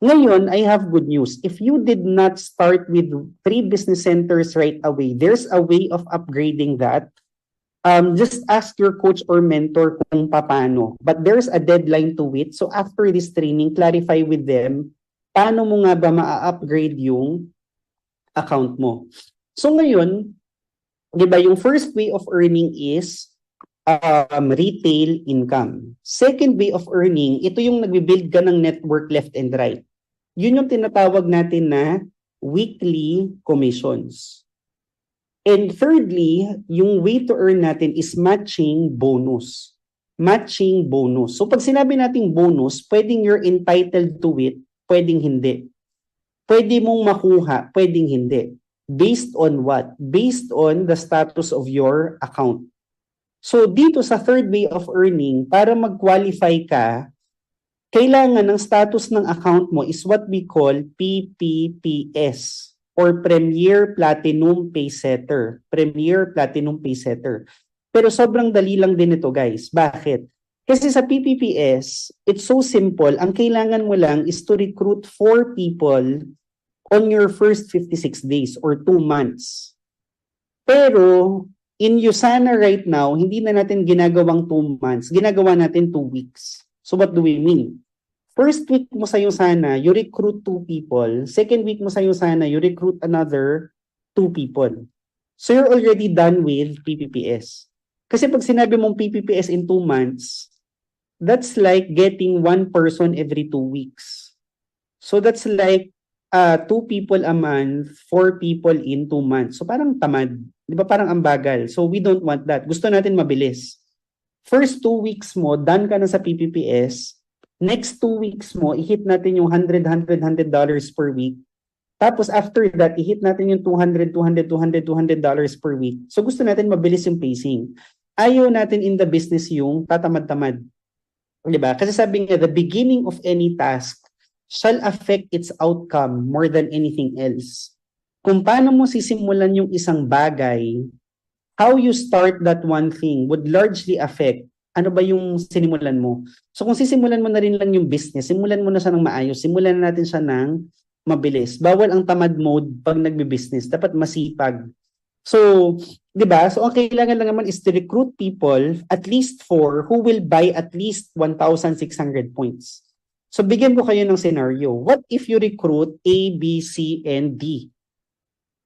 Ngayon, I have good news. If you did not start with 3 business centers right away, there's a way of upgrading that. Just ask your coach or mentor kung paano. But there's a deadline to it. So after this training, clarify with them, paano mo nga ba ma-upgrade yung account mo. So ngayon, di ba, yung first way of earning is retail income. Second way of earning, ito yung nagbibuild ka ng network left and right. Yun yung tinatawag natin na weekly commissions. And thirdly, yung way to earn natin is matching bonus. Matching bonus. So pag sinabi nating bonus, pwedeng you're entitled to it, pwedeng hindi. Pwede mong makuha, pwedeng hindi. Based on what? Based on the status of your account. So dito sa third way of earning, para mag-qualify ka, kailangan ng status ng account mo is what we call PPPS or Premier Platinum Paysetter. Premier Platinum Paysetter. Pero sobrang dali lang din ito, guys. Bakit? Kasi sa PPPS, it's so simple. Ang kailangan mo lang is to recruit 4 people on your first 56 days or 2 months. Pero in USANA right now, hindi na natin ginagawang 2 months. Ginagawa natin 2 weeks. So what do we mean? First week mo sa USANA, you recruit 2 people. Second week mo sa USANA, you recruit another 2 people. So you're already done with PPPS. Kasi pag sinabi mong PPPS in 2 months, that's like getting 1 person every 2 weeks. So that's like 2 people a month, 4 people in 2 months. So parang tamad. Di ba parang ambagal? So we don't want that. Gusto natin mabilis. First 2 weeks mo, done ka na sa PPPS. Next 2 weeks mo, i-hit natin yung $100 per week. Tapos after that, i-hit natin yung $200 per week. So gusto natin mabilis yung pacing. Ayaw natin in the business yung tatamad-tamad. Diba? Kasi sabi nga, the beginning of any task shall affect its outcome more than anything else. Kung paano mo sisimulan yung isang bagay, how you start that one thing would largely affect ano ba yung sinimulan mo. So kung sisimulan mo na rin lang yung business, simulan mo na siya ng maayos, simulan na natin siya ng mabilis. Bawal ang tamad mode pag nagbi-business. Dapat masipag. So, di ba? So ang kailangan lang naman is to recruit people, at least 4, who will buy at least 1,600 points. So bigyan ko kayo ng scenario. What if you recruit A, B, C, and D?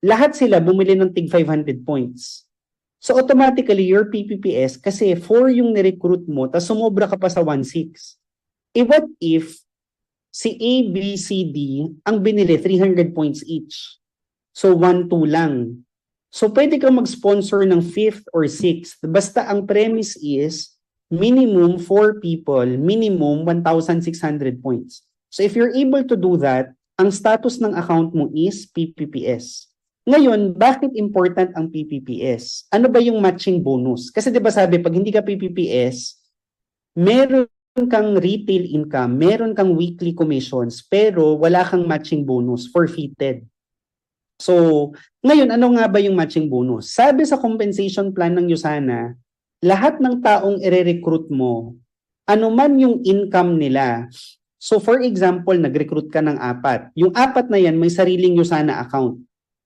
Lahat sila bumili ng tig 500 points. So automatically, your PPPS, kasi 4 yung nirecruit mo, tapos sumobra ka pa sa 1,600. What if si A, B, C, D, ang binili 300 points each? So 1,200 lang. So pwede kang mag-sponsor ng 5th or 6th. Basta ang premise is minimum 4 people, minimum 1,600 points. So if you're able to do that, ang status ng account mo is PPPS. Ngayon, bakit important ang PPPS? Ano ba yung matching bonus? Kasi 'di ba sabi, pag hindi ka PPPS, meron kang retail income, meron kang weekly commissions, pero wala kang matching bonus, forfeited. So, ngayon, ano nga ba yung matching bonus? Sabi sa compensation plan ng USANA, lahat ng taong ire-recruit mo, ano man yung income nila. So, for example, nag-recruit ka ng 4. Yung 4 na yan, may sariling USANA account.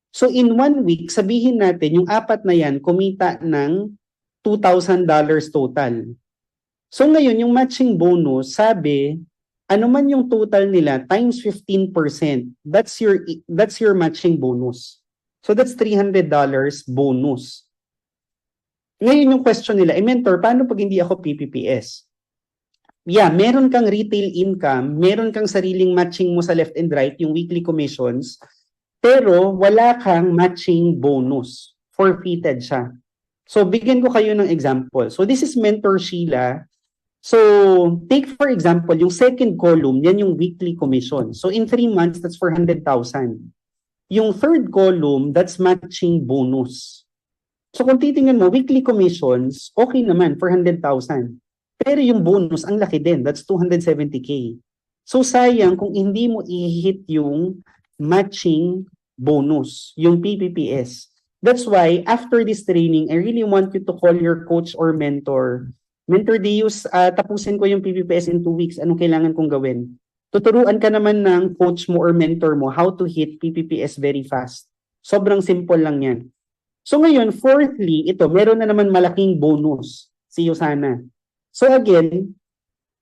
So in 1 week, sabihin natin, yung 4 na yan, kumita ng $2,000 total. So ngayon, yung matching bonus, sabi, ano man yung total nila, times 15%, that's your matching bonus. So that's $300 bonus. Ngayon yung question nila, mentor, paano pag hindi ako PPPS? Yeah, meron kang retail income, meron kang sariling matching mo sa left and right, yung weekly commissions, pero wala kang matching bonus. Forfeited siya. So, bigyan ko kayo ng example. So, this is Mentor Sheila. So, take for example, yung second column, yan yung weekly commission. So, in 3 months, that's 400,000. Yung third column, that's matching bonus. So, kung titingnan mo, weekly commissions, okay naman, 400,000. Pero yung bonus, ang laki din. That's 270K. So, sayang kung hindi mo i-hit yung matching bonus, yung PPPS. That's why, after this training, I really want you to call your coach or mentor. Mentor Deus, tapusin ko yung PPPS in 2 weeks. Anong kailangan kong gawin? Tuturuan ka naman ng coach mo or mentor mo how to hit PPPS very fast. Sobrang simple lang yan. So ngayon, fourthly, ito, meron na naman malaking bonus si Yusana. So again,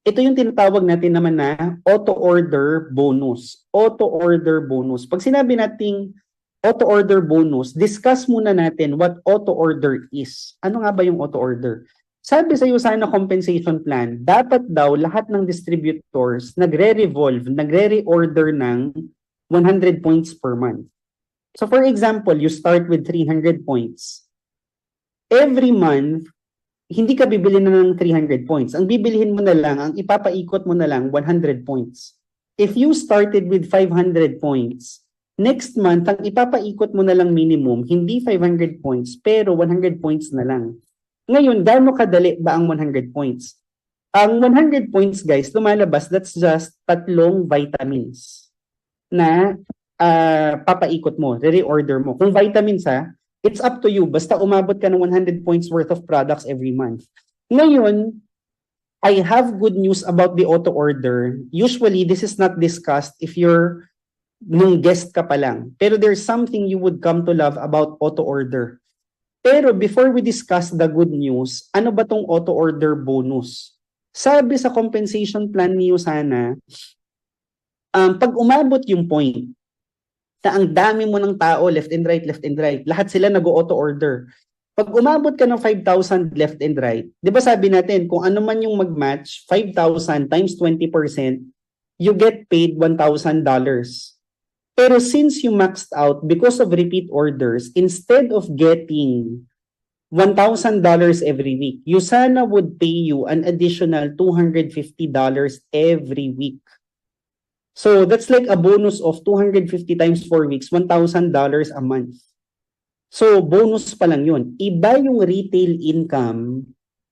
ito yung tinatawag natin naman na auto-order bonus. Auto-order bonus. Pag sinabi nating auto-order bonus, discuss muna natin what auto-order is. Ano nga ba yung auto-order? Sabi sa Yusana compensation plan, dapat daw lahat ng distributors nagre-revolve, nagre-reorder ng 100 points per month. So for example, you start with 300 points. Every month, hindi ka bibili na ng 300 points. Ang bibilihin mo na lang, ang ipapaikot mo na lang, 100 points. If you started with 500 points, next month, ang ipapaikot mo na lang minimum, hindi 500 points, pero 100 points na lang. Ngayon, gaano kadali ba ang 100 points? Ang 100 points, guys, lumalabas, that's just 3 vitamins na papaikot mo, re-reorder mo. Kung vitamins it's up to you. Basta umabot ka ng 100 points worth of products every month. Ngayon, I have good news about the auto-order. Usually, this is not discussed if you're nung guest ka pa lang. Pero there's something you would come to love about auto-order. Pero before we discuss the good news, ano ba tong auto-order bonus? Sabi sa compensation plan ni Yusana, pag umabot yung point na ang dami mo ng tao, left and right, lahat sila nag-auto-order. Pag umabot ka ng 5,000 left and right, di ba sabi natin, kung ano man yung mag-match, 5,000 times 20%, you get paid $1,000. Pero since you maxed out because of repeat orders, instead of getting $1,000 every week, Yusana would pay you an additional $250 every week. So that's like a bonus of 250 times 4 weeks, $1,000 a month. So bonus pa lang yun. Iba yung retail income,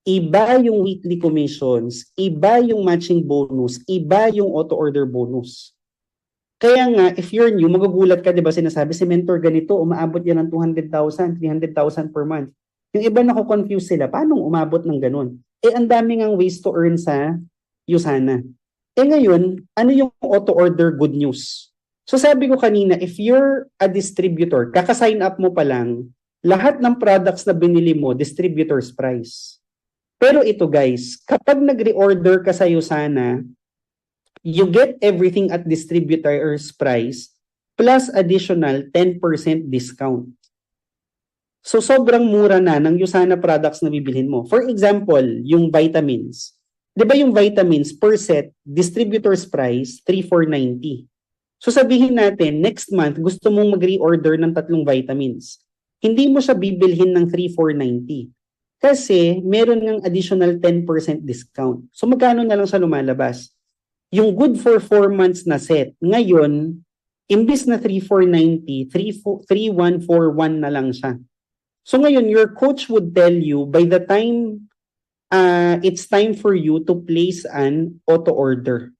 iba yung weekly commissions, iba yung matching bonus, iba yung auto-order bonus. Kaya nga, if you're new, magugulat ka, di ba, sinasabi, si mentor ganito, umaabot yan ng 200,000, 300,000 per month. Yung iba nako-confuse sila, paano umabot ng ganun? Ang daming ang ways to earn sa Yusana. Ngayon, ano yung auto-order good news? So sabi ko kanina, if you're a distributor, kaka-sign up mo pa lang, lahat ng products na binili mo, distributor's price. Pero ito guys, kapag nag-reorder ka sa Yusana, you get everything at distributor's price plus additional 10% discount. So sobrang mura na ng Yusana products na bibilhin mo. For example, yung vitamins. 'Di ba yung vitamins per set, distributor's price, 3,490. So sabihin natin, next month, gusto mong mag-reorder ng 3 vitamins. Hindi mo siya bibilhin ng 3,490. Kasi meron ng additional 10% discount. So magkano na lang siya lumalabas? Yung good for 4 months na set, ngayon, imbis na 3,490, 3,141 na lang siya. So ngayon, your coach would tell you, by the time it's time for you to place an auto-order.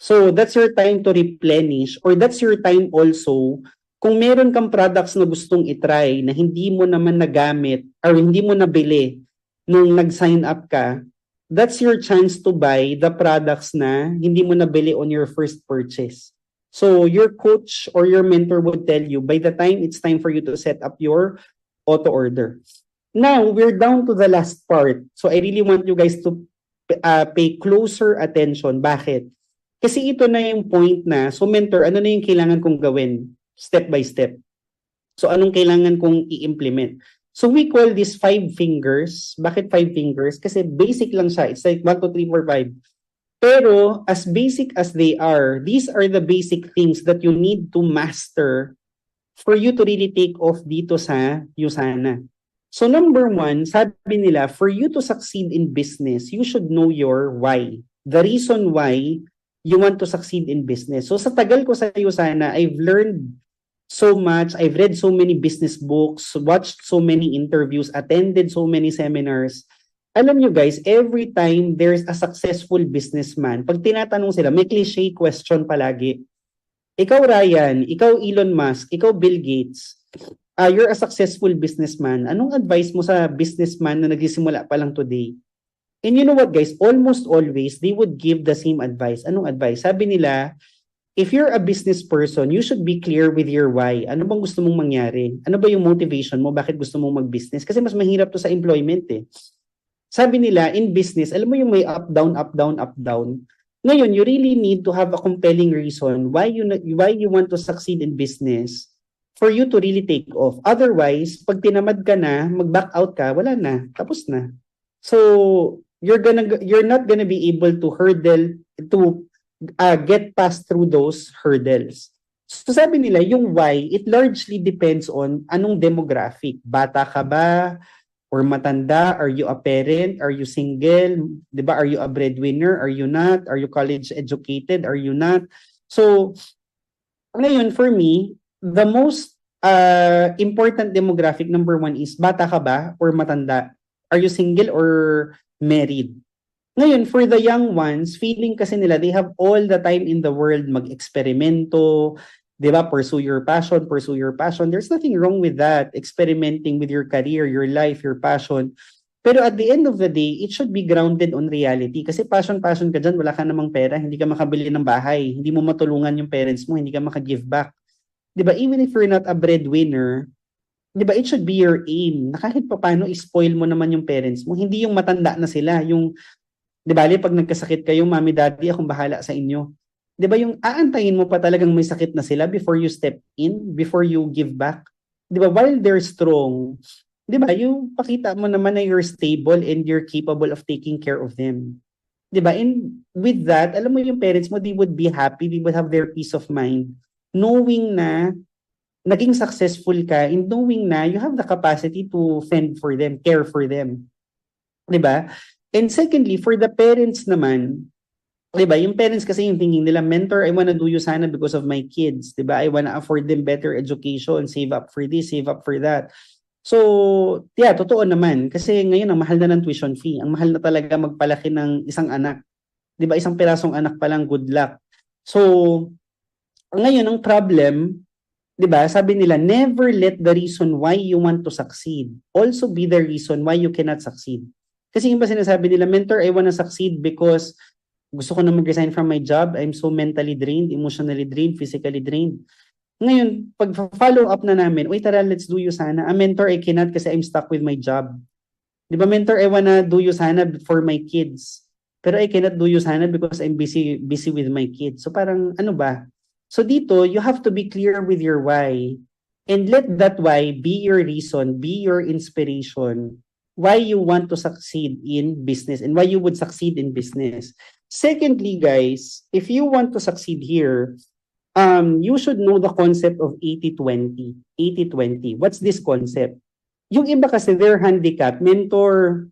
So that's your time to replenish, or that's your time also, kung meron kang products na gustong itry na hindi mo naman nagamit or hindi mo nabili nung nag-sign up ka, that's your chance to buy the products na hindi mo nabili on your first purchase. So your coach or your mentor would tell you by the time it's time for you to set up your auto-order. Now, we're down to the last part. So I really want you guys to pay closer attention. Bakit? Kasi ito na yung point na, so mentor, ano na yung kailangan kong gawin step by step? So anong kailangan kong i-implement? So we call this 5 fingers. Bakit 5 fingers? Kasi basic lang siya. It's like 1, 2, 3, 4, 5. Pero as basic as they are, these are the basic things that you need to master for you to really take off dito sa USANA. So number one, sabi nila, for you to succeed in business, you should know your why. The reason why you want to succeed in business. So sa tagal ko sa USANA, I've learned so much. I've read so many business books, watched so many interviews, attended so many seminars. Alam nyo guys, every time there's a successful businessman, pag tinatanong sila, may cliche question palagi. Ikaw Ryan, ikaw Elon Musk, ikaw Bill Gates, you're a successful businessman. Anong advice mo sa businessman na nagsisimula pa lang today? And you know what guys, almost always, they would give the same advice. Anong advice? Sabi nila, if you're a business person, you should be clear with your why. Ano bang gusto mong mangyari? Ano ba yung motivation mo? Bakit gusto mong mag-business? Kasi mas mahirap to sa employment eh. Sabi nila, in business, alam mo yung may up, down, up, down, up, down. Ngayon, you really need to have a compelling reason why you want to succeed in business for you to really take off. Otherwise, pag tinamad ka na, mag-back out ka, wala na, tapos na. So, you're not gonna be able to get past through those hurdles. So sabi nila, yung why, it largely depends on anong demographic. Bata ka ba? Or matanda? Are you a parent? Are you single? Diba? Are you a breadwinner? Are you not? Are you college educated? Are you not? So, ngayon, for me, the most important demographic, number one is, bata ka ba or matanda? Are you single or married? Ngayon, for the young ones, feeling kasi nila, they have all the time in the world mag-eksperimento, di ba? Pursue your passion, pursue your passion. There's nothing wrong with that, experimenting with your career, your life, your passion. Pero at the end of the day, it should be grounded on reality. Kasi passion ka dyan, wala ka namang pera, hindi ka makabili ng bahay, hindi mo matulungan yung parents mo, hindi ka maka-give back. Diba, even if you're not a breadwinner, diba, it should be your aim na kahit paano i-spoil mo naman yung parents mo. Hindi yung matanda na sila, yung, diba, pag nagkasakit kayo, mami, daddy, akong bahala sa inyo. Diba, yung aantayin mo pa talagang may sakit na sila before you step in, before you give back. Diba, while they're strong, diba, yung pakita mo naman na you're stable and you're capable of taking care of them. Diba, and with that, alam mo yung parents mo, they would be happy, they would have their peace of mind, knowing na naging successful ka, and knowing na you have the capacity to fend for them, care for them. Diba? And secondly, for the parents naman, diba, yung parents kasi yung thinking nila, mentor, I wanna do USANA because of my kids. Diba? I wanna afford them better education, save up for this, save up for that. So, yeah, totoo naman. Kasi ngayon, ang mahal na ng tuition fee. Ang mahal na talaga magpalaki ng isang anak. Diba? Isang pirasong anak pa lang, good luck. So, ngayon, ang problem, diba, sabi nila, never let the reason why you want to succeed also be the reason why you cannot succeed. Kasi yung ba sinasabi nila, mentor, I wanna succeed because gusto ko na mag-resign from my job. I'm so mentally drained, emotionally drained, physically drained. Ngayon, pag follow up na namin, uy, tara, let's do USANA. Mentor, I cannot kasi I'm stuck with my job. Di ba, mentor, I wanna do USANA for my kids. Pero I cannot do USANA because I'm busy with my kids. So parang, ano ba? So dito, you have to be clear with your why. And let that why be your reason, be your inspiration, why you want to succeed in business and why you would succeed in business. Secondly, guys, if you want to succeed here, you should know the concept of 80-20. 80-20. What's this concept? Yung iba kasi, they're handicapped. Mentor,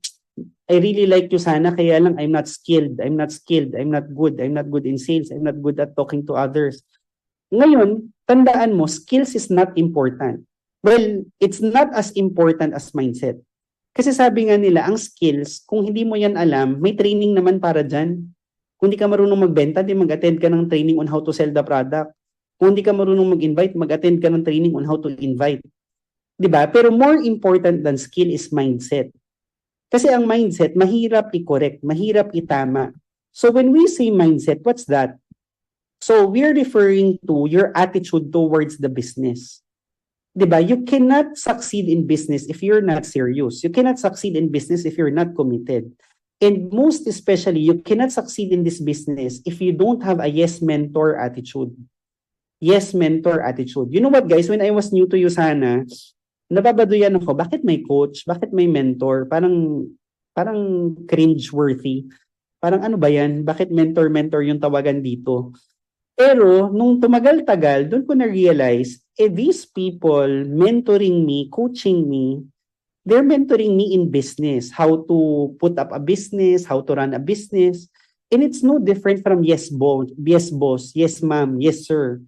I really like USANA, kaya lang I'm not skilled. I'm not good. I'm not good in sales. I'm not good at talking to others. Ngayon, tandaan mo, skills is not important. Well, it's not as important as mindset. Kasi sabi nga nila, ang skills, kung hindi mo yan alam, may training naman para dyan. Kung hindi ka marunong magbenta, di mag-attend ka ng training on how to sell the product. Kung hindi ka marunong mag-invite, mag-attend ka ng training on how to invite. Diba? Pero more important than skill is mindset. Kasi ang mindset, mahirap i-correct, mahirap itama. So when we say mindset, what's that? So we're referring to your attitude towards the business. Diba? You cannot succeed in business if you're not serious. You cannot succeed in business if you're not committed. And most especially, you cannot succeed in this business if you don't have a yes mentor attitude. Yes mentor attitude. You know what, guys? When I was new to USANA, nababaduyan ako, bakit may coach? Bakit may mentor? Parang cringe-worthy. Parang ano ba yan? Bakit mentor yung tawagan dito? Pero nung tumagal-tagal, doon ko na-realize, these people mentoring me, coaching me, they're mentoring me in business, how to put up a business, how to run a business. And it's no different from yes boss, yes ma'am, yes sir.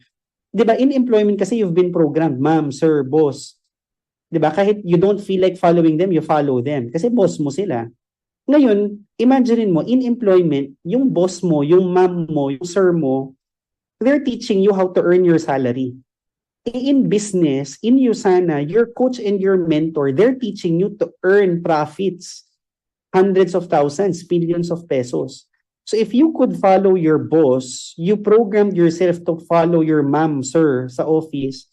'Di ba in employment kasi you've been programmed, ma'am, sir, boss. 'Di ba? Kahit you don't feel like following them, you follow them kasi boss mo sila. Ngayon, imagine mo in employment, yung boss mo, yung ma'am mo, yung sir mo, they're teaching you how to earn your salary. In business, in Usana, your coach and your mentor, they're teaching you to earn profits, hundreds of thousands, millions of pesos. So if you could follow your boss, you programmed yourself to follow your mom, sir, sa office,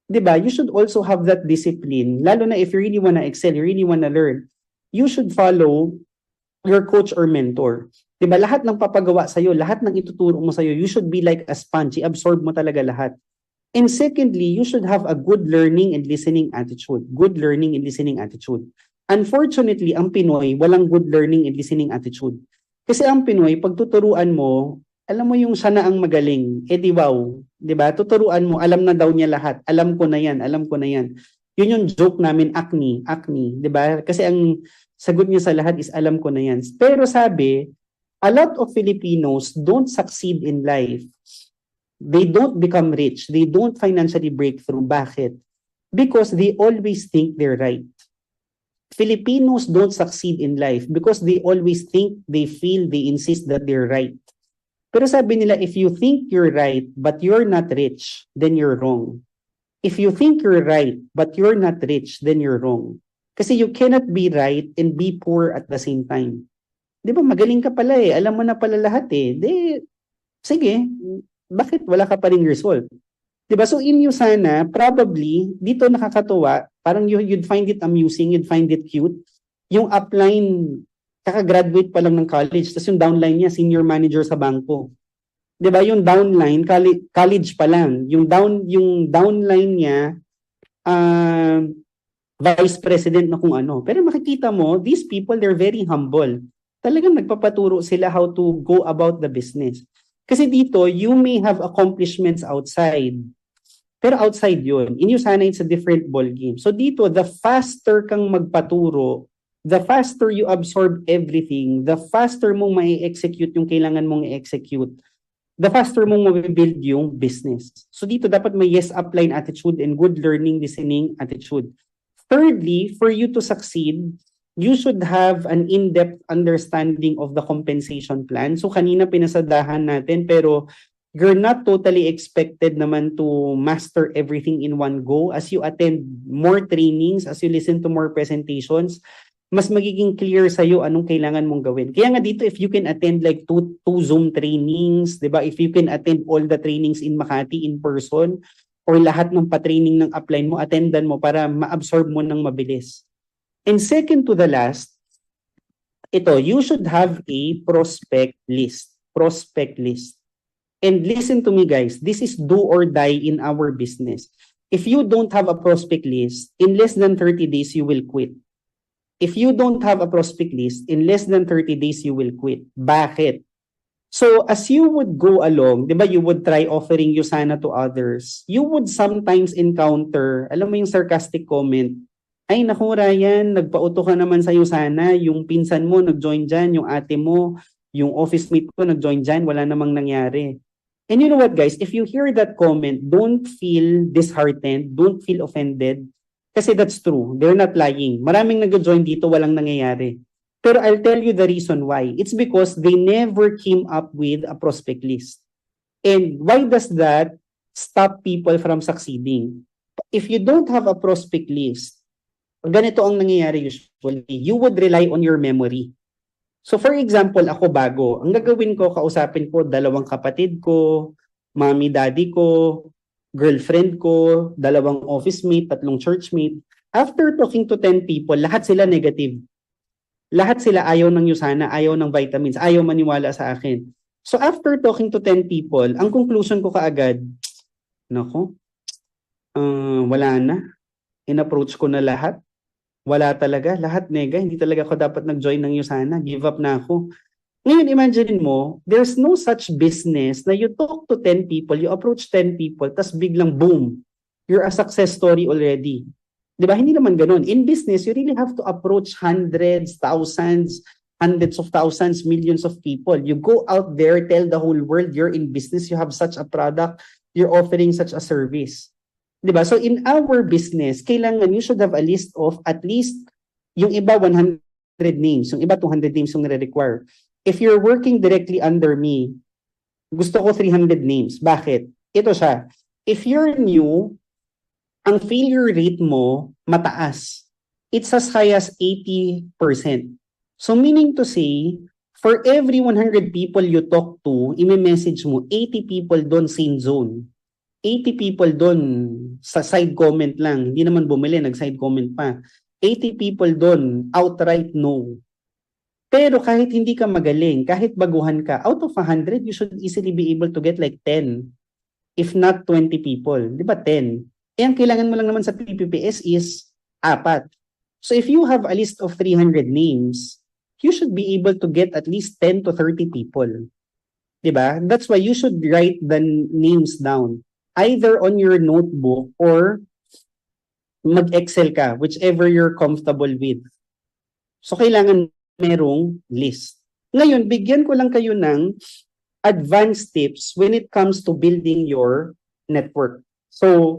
di ba? You should also have that discipline. Lalo na if you really wanna excel, you really wanna learn, you should follow your coach or mentor. Di ba? Lahat ng papagawa sa'yo, lahat ng ituturo mo sa'yo, you should be like a sponge. I-absorb mo talaga lahat. And secondly, you should have a good learning and listening attitude. Good learning and listening attitude. Unfortunately, ang Pinoy, walang good learning and listening attitude. Kasi ang Pinoy, pag tuturuan mo, alam mo yung siya na ang magaling. Di wow. Di ba? Tuturuan mo, alam na daw niya lahat. Alam ko na yan, alam ko na yan. Yun yung joke namin, acne. Di ba? Kasi ang sagot niya sa lahat is alam ko na yan. Pero sabi, a lot of Filipinos don't succeed in life. They don't become rich. They don't financially break through. Bakit? Because they always think they're right. Filipinos don't succeed in life because they always think, they feel, they insist that they're right. Pero sabi nila, if you think you're right but you're not rich, then you're wrong. If you think you're right but you're not rich, then you're wrong. Kasi you cannot be right and be poor at the same time. Di ba, magaling ka pala eh. Alam mo na pala lahat eh. Sige, bakit wala ka pa ring result? Di ba? So in Usana, probably, dito nakakatuwa, parang you'd find it amusing, you'd find it cute. Yung upline, kakagraduate pa lang ng college, tapos yung downline niya, senior manager sa bangko. Di ba? Yung downline, college pa lang. Yung downline niya, vice president na kung ano. Pero makikita mo, these people, they're very humble. Talagang nagpapaturo sila how to go about the business. Kasi dito, you may have accomplishments outside. Pero outside yun. In Usana, it's a different ballgame. So dito, the faster kang magpaturo, the faster you absorb everything, the faster mong mai-execute yung kailangan mong i-execute, the faster mong mabibuild yung business. So dito, dapat may yes upline attitude and good learning, listening attitude. Thirdly, for you to succeed, you should have an in-depth understanding of the compensation plan. So kanina pinasadahan natin, pero you're not totally expected naman to master everything in one go. As you attend more trainings, as you listen to more presentations, mas magiging clear sa'yo anong kailangan mong gawin. Kaya nga dito, if you can attend like two Zoom trainings, di ba? If you can attend all the trainings in Makati in person, or lahat ng pa-training ng upline mo, attendan mo para ma-absorb mo ng mabilis. And second to the last, ito, you should have a prospect list. Prospect list. And listen to me guys, this is do or die in our business. If you don't have a prospect list, in less than 30 days, you will quit. If you don't have a prospect list, in less than 30 days, you will quit. Bakit? So as you would go along, di ba, you would try offering Usana to others, you would sometimes encounter, alam mo yung sarcastic comment, ay naku Ryan, nagpauto ka naman sa Usana, yung pinsan mo nag-join dyan, yung ate mo, yung office mate ko nag-join dyan, wala namang nangyari. And you know what guys, if you hear that comment, don't feel disheartened, don't feel offended, kasi that's true, they're not lying. Maraming nag-join dito, walang nangyayari. Pero I'll tell you the reason why. It's because they never came up with a prospect list. And why does that stop people from succeeding? If you don't have a prospect list, ganito ang nangyayari usually. You would rely on your memory. So for example, ako bago. Ang gagawin ko, kausapin ko, 2 kapatid ko, mommy, daddy ko, girlfriend ko, 2 office mate, 3 church mate. After talking to 10 people, lahat sila negative. Lahat sila ayaw ng Usana, ayaw ng vitamins, ayaw maniwala sa akin. So after talking to 10 people, ang conclusion ko kaagad, nako, wala na. In-approach ko na lahat. Wala talaga, lahat nega. Hindi talaga ako dapat nag-join ng Usana. Give up na ako. Ngayon, imagine mo, there's no such business na you talk to 10 people, you approach 10 people, tas biglang boom, you're a success story already. Di ba? Hindi naman ganun. In business, you really have to approach hundreds, thousands, hundreds of thousands, millions of people. You go out there, tell the whole world you're in business, you have such a product, you're offering such a service. Di ba? So in our business, kailangan you should have a list of at least yung iba 100 names, yung iba 200 names yung nare-require. If you're working directly under me, gusto ko 300 names. Bakit? Ito siya. If you're new, ang failure rate mo mataas. It's as high as 80%. So meaning to say, for every 100 people you talk to, i-message mo, 80 people doon same zone. 80 people doon sa side comment lang. Hindi naman bumili, nag-side comment pa. 80 people doon, outright no. Pero kahit hindi ka magaling, kahit baguhan ka, out of 100, you should easily be able to get like 10, if not 20 people. Di ba 10? Eh, ang kailangan mo lang naman sa PPPS is 4. So if you have a list of 300 names, you should be able to get at least 10 to 30 people. Di ba? That's why you should write the names down, either on your notebook or mag-Excel ka, whichever you're comfortable with. So kailangan merong list. Ngayon, bigyan ko lang kayo ng advanced tips when it comes to building your network. So,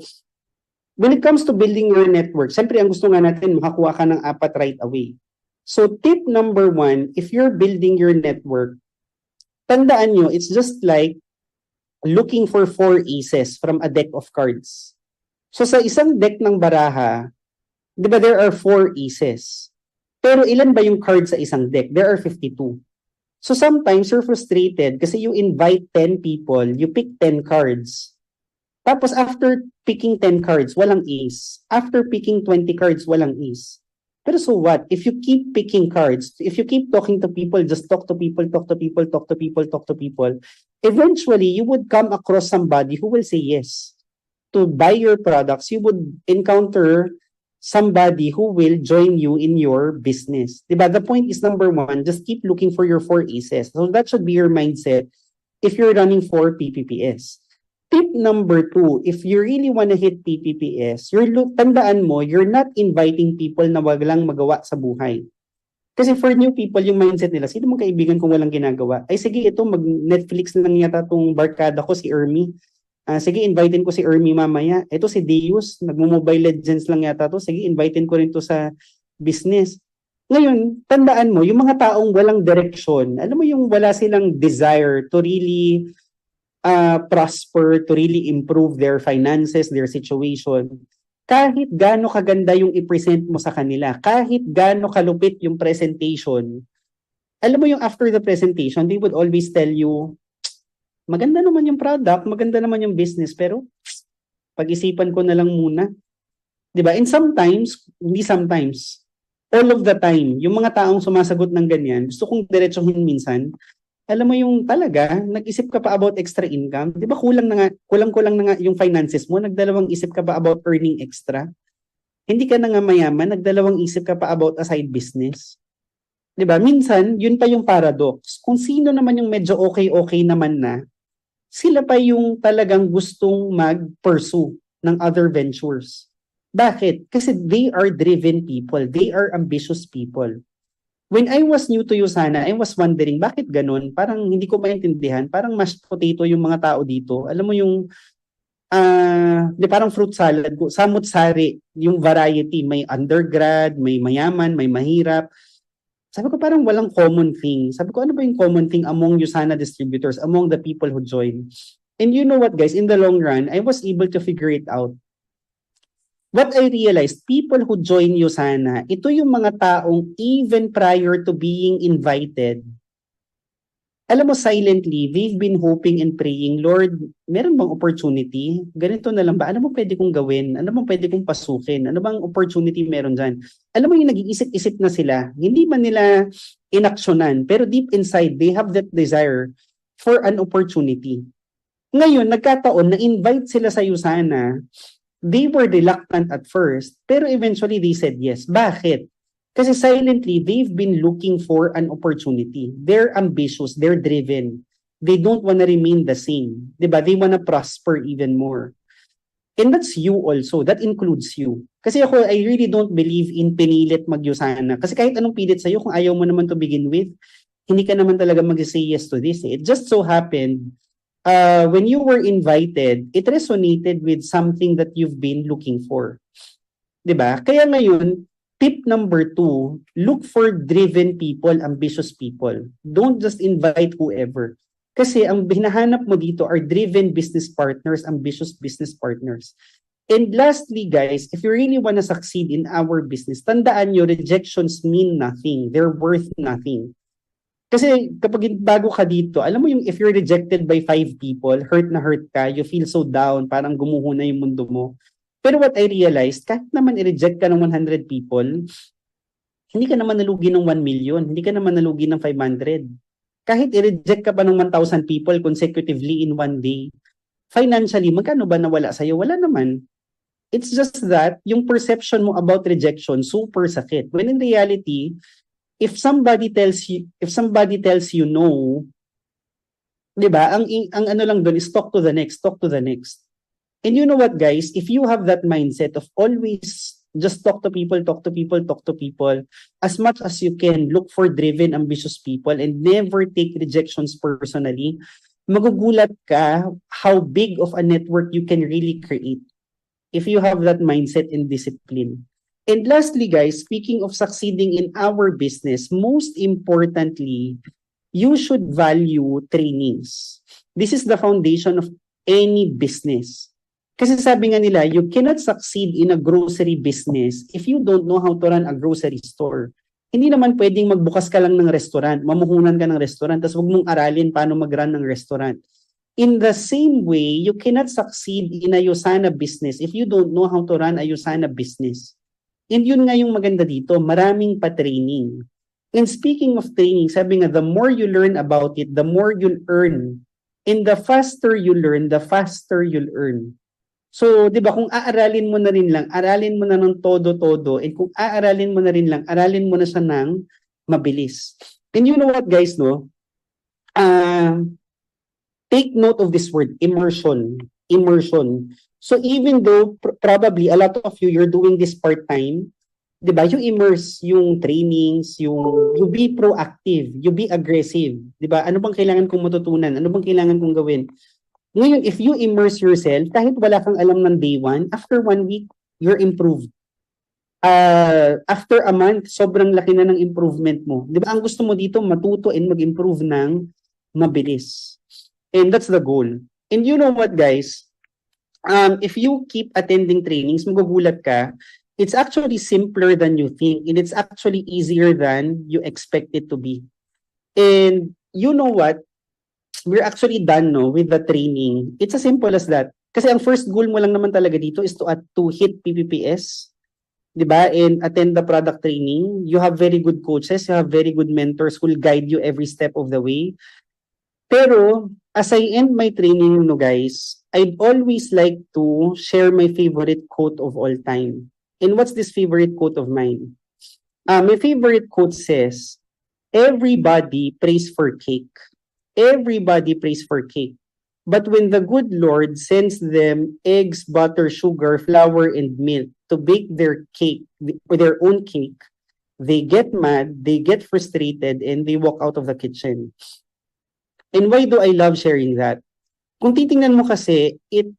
when it comes to building your network, siyempre ang gusto nga natin, makakuha ka ng 4 right away. So, tip number 1, if you're building your network, tandaan nyo, it's just like looking for 4 aces from a deck of cards. So, sa isang deck ng baraha, di ba there are 4 aces? Pero ilan ba yung cards sa isang deck? There are 52. So sometimes you're frustrated kasi you invite 10 people, you pick 10 cards. Tapos after picking 10 cards, walang ace. After picking 20 cards, walang ace. Pero so what? If you keep picking cards, if you keep talking to people, just talk to people, talk to people, talk to people, talk to people, eventually you would come across somebody who will say yes to buy your products. You would encounter somebody who will join you in your business. Diba? The point is number 1, just keep looking for your 4 aces. So that should be your mindset if you're running for PPPS. Tip number 2, if you really want to hit PPPS, tandaan mo, you're not inviting people na wag lang magawa sa buhay. Kasi for new people, yung mindset nila, sino mong kaibigan kung walang ginagawa? Ay sige, ito mag-Netflix lang yata tong barkada ko, si Ermi. Sige, invitein ko si Ermi mamaya. Ito si Deus, nagmo-Mobile Legends lang yata to. Sige, invitein ko rin to sa business. Ngayon, tandaan mo, yung mga taong walang direction, alam mo yung wala silang desire to really prosper, to really improve their finances, their situation, kahit gaano kaganda yung i-present mo sa kanila, kahit gaano kalupit yung presentation, alam mo yung after the presentation, they would always tell you, maganda naman yung product, maganda naman yung business, pero pag-isipan ko na lang muna. Diba? And sometimes, hindi sometimes, all of the time, yung mga taong sumasagot ng ganyan, gusto kong diretsuhin minsan, alam mo yung talaga, nag-isip ka pa about extra income, diba kulang na nga yung finances mo, nagdalawang isip ka pa about earning extra. Hindi ka na nga mayaman, nagdalawang isip ka pa about a side business. Diba? Minsan, yun pa yung paradox. Kung sino naman yung medyo okay naman na, sila pa yung talagang gustong mag-pursue ng other ventures. Bakit? Kasi they are driven people. They are ambitious people. When I was new to USANA, I was wondering, bakit ganun? Parang hindi ko maintindihan. Parang mashed potato yung mga tao dito. Alam mo yung, parang fruit salad. Samut-sari, yung variety. May undergrad, may mayaman, may mahirap. Sabi ko parang walang common thing. Sabi ko ano ba yung common thing among USANA distributors, among the people who join? And you know what guys, in the long run, I was able to figure it out. What I realized, people who join USANA, ito yung mga taong even prior to being invited, alam mo silently, they've been hoping and praying, Lord, meron bang opportunity? Ganito na lang ba? Ano bang pwede kong gawin? Ano bang pwede kong pasukin? Ano bang opportunity meron dyan? Alam mo yung nag-iisip-isip na sila, hindi man nila inaksyonan, pero deep inside, they have that desire for an opportunity. Ngayon, nagkataon na invite sila sa USANA, they were reluctant at first, pero eventually they said yes. Bakit? Kasi silently, they've been looking for an opportunity. They're ambitious, they're driven. They don't want to remain the same. Diba? They want to prosper even more. And that's you also. That includes you. Kasi ako, I really don't believe in pinilit magyusana. Kasi kahit anong pilit sa'yo, kung ayaw mo naman to begin with, hindi ka naman talaga mag-say yes to this. It just so happened, when you were invited, it resonated with something that you've been looking for. Diba? Kaya ngayon, tip number 2, look for driven people, ambitious people. Don't just invite whoever. Kasi ang hinahanap mo dito are driven business partners, ambitious business partners. And lastly, guys, if you really want to succeed in our business, tandaan nyo, rejections mean nothing. They're worth nothing. Kasi kapag bago ka dito, alam mo yung if you're rejected by 5 people, hurt na hurt ka, you feel so down, parang gumuho na yung mundo mo. Pero what I realized, kahit naman i-reject ka ng 100 people, hindi ka naman nalugi ng 1 million, hindi ka naman nalugi ng 500. Kahit i-reject ka pa ng 1,000 people consecutively in one day, financially, magkano ba nawala sa'yo? Wala naman. It's just that, yung perception mo about rejection, super sakit. When in reality, if somebody tells you no, di ba, ang ano lang doon is talk to the next. And you know what, guys, if you have that mindset of always just talk to people, as much as you can, look for driven, ambitious people and never take rejections personally, magugulat ka how big of a network you can really create if you have that mindset and discipline. And lastly, guys, speaking of succeeding in our business, most importantly, you should value trainings. This is the foundation of any business. Kasi sabi nga nila, you cannot succeed in a grocery business if you don't know how to run a grocery store. Hindi naman pwedeng magbukas ka lang ng restaurant, mamuhunan ka ng restaurant, tapos huwag mong aralin paano mag-run ng restaurant. In the same way, you cannot succeed in a Yusana business if you don't know how to run a Yusana business. And yun nga yung maganda dito, maraming pa-training. And speaking of training, sabi nga, the more you learn about it, the more you'll earn. And the faster you learn, the faster you'll earn. So, di ba, kung aaralin mo na rin lang, aralin mo na ng todo-todo, and kung aaralin mo na rin lang, aralin mo na siya ng mabilis. And you know what, guys, no? Take note of this word, immersion. Immersion. So, even though probably a lot of you're doing this part-time, di ba, you immerse yung trainings, you be proactive, you be aggressive. Di ba, ano bang kailangan kong matutunan? Ano bang kailangan kong gawin? Ngayon, if you immerse yourself, kahit wala kang alam ng day 1, after 1 week, you're improved. After a month, sobrang laki na ng improvement mo. Di ba, ang gusto mo dito, matuto and mag-improve ng mabilis. And that's the goal. And you know what, guys? If you keep attending trainings, magugulat ka, it's actually simpler than you think, and it's actually easier than you expect it to be. And you know what? We're actually done with the training. It's as simple as that. Kasi ang first goal mo lang naman talaga dito is to hit PPPS, di ba? And attend the product training. You have very good coaches, you have very good mentors who will guide you every step of the way. Pero as I end my training, guys, I'd always like to share my favorite quote of all time. And what's this favorite quote of mine? My favorite quote says, "Everybody prays for cake. Everybody prays for cake. But when the good Lord sends them eggs, butter, sugar, flour, and milk to bake their cake, or their own cake, they get mad, they get frustrated, and they walk out of the kitchen." And why do I love sharing that? Kung titingnan mo kasi, it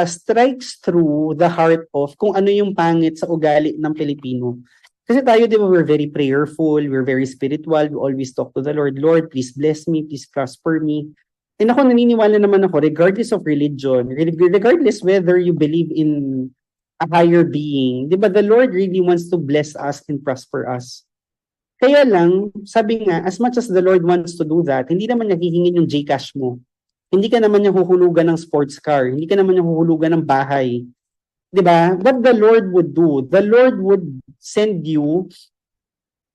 strikes through the heart of kung ano yung pangit sa ugali ng Pilipino. Kasi tayo, di ba, we're very prayerful, we're very spiritual, we always talk to the Lord, "Lord, please bless me, please prosper me." And ako, naniniwala naman ako, regardless of religion, regardless whether you believe in a higher being, di ba, the Lord really wants to bless us and prosper us. Kaya lang, sabi nga, as much as the Lord wants to do that, hindi naman niya hihingin yung Gcash mo. Hindi ka naman niya huhulugan ng sports car, hindi ka naman niya huhulugan ng bahay. Diba? What the Lord would do, the Lord would send you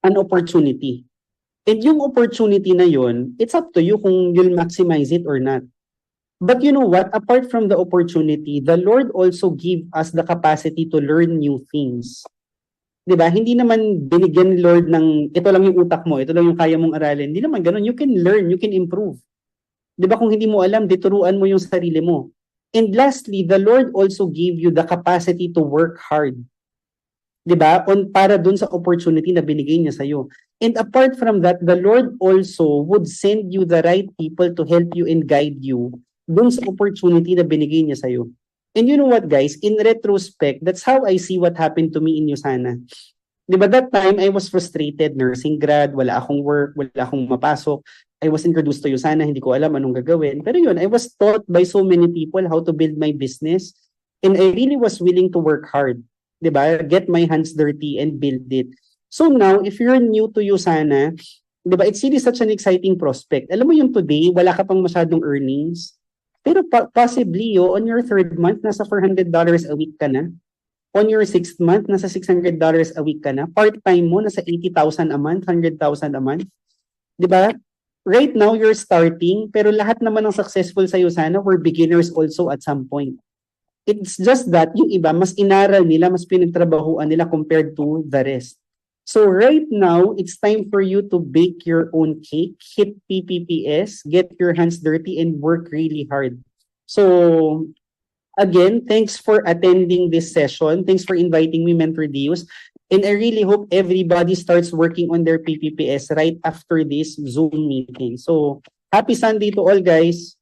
an opportunity. And yung opportunity na yon, it's up to you kung you'll maximize it or not. But you know what? Apart from the opportunity, the Lord also give us the capacity to learn new things. 'Di ba? Hindi naman binigyan ni Lord ng ito lang yung utak mo, ito lang yung kaya mong aralin. Hindi naman ganoon. You can learn, you can improve. 'Di ba kung hindi mo alam, dituruan mo yung sarili mo. And lastly, the Lord also gave you the capacity to work hard. 'Di ba? Para dun sa opportunity na binigay niya sa iyo. And apart from that, the Lord also would send you the right people to help you and guide you dun sa opportunity na binigay niya sa iyo. And you know what, guys? In retrospect, that's how I see what happened to me in USANA. Di ba, that time, I was frustrated, nursing grad, wala akong work, wala akong mapasok. I was introduced to USANA, hindi ko alam anong gagawin. Pero yun, I was taught by so many people how to build my business. And I really was willing to work hard. Di ba? Get my hands dirty and build it. So now, if you're new to USANA, di ba, it's really such an exciting prospect. Alam mo yung today, wala ka pang masyadong earnings. Pero possibly, on your third month, nasa $400 a week ka na. On your sixth month, nasa $600 a week ka na. Part-time mo, nasa 80,000 a month, 100,000 a month. Di ba? Right now, you're starting, pero lahat naman ng successful sa USANA were beginners also at some point. It's just that yung iba, mas inaral nila, mas pinagtrabahuan nila compared to the rest. So right now, it's time for you to bake your own cake, hit PPPS, get your hands dirty, and work really hard. So again, thanks for attending this session. Thanks for inviting me, Mentor Dios. And I really hope everybody starts working on their PPPS right after this Zoom meeting. So happy Sunday to all, guys.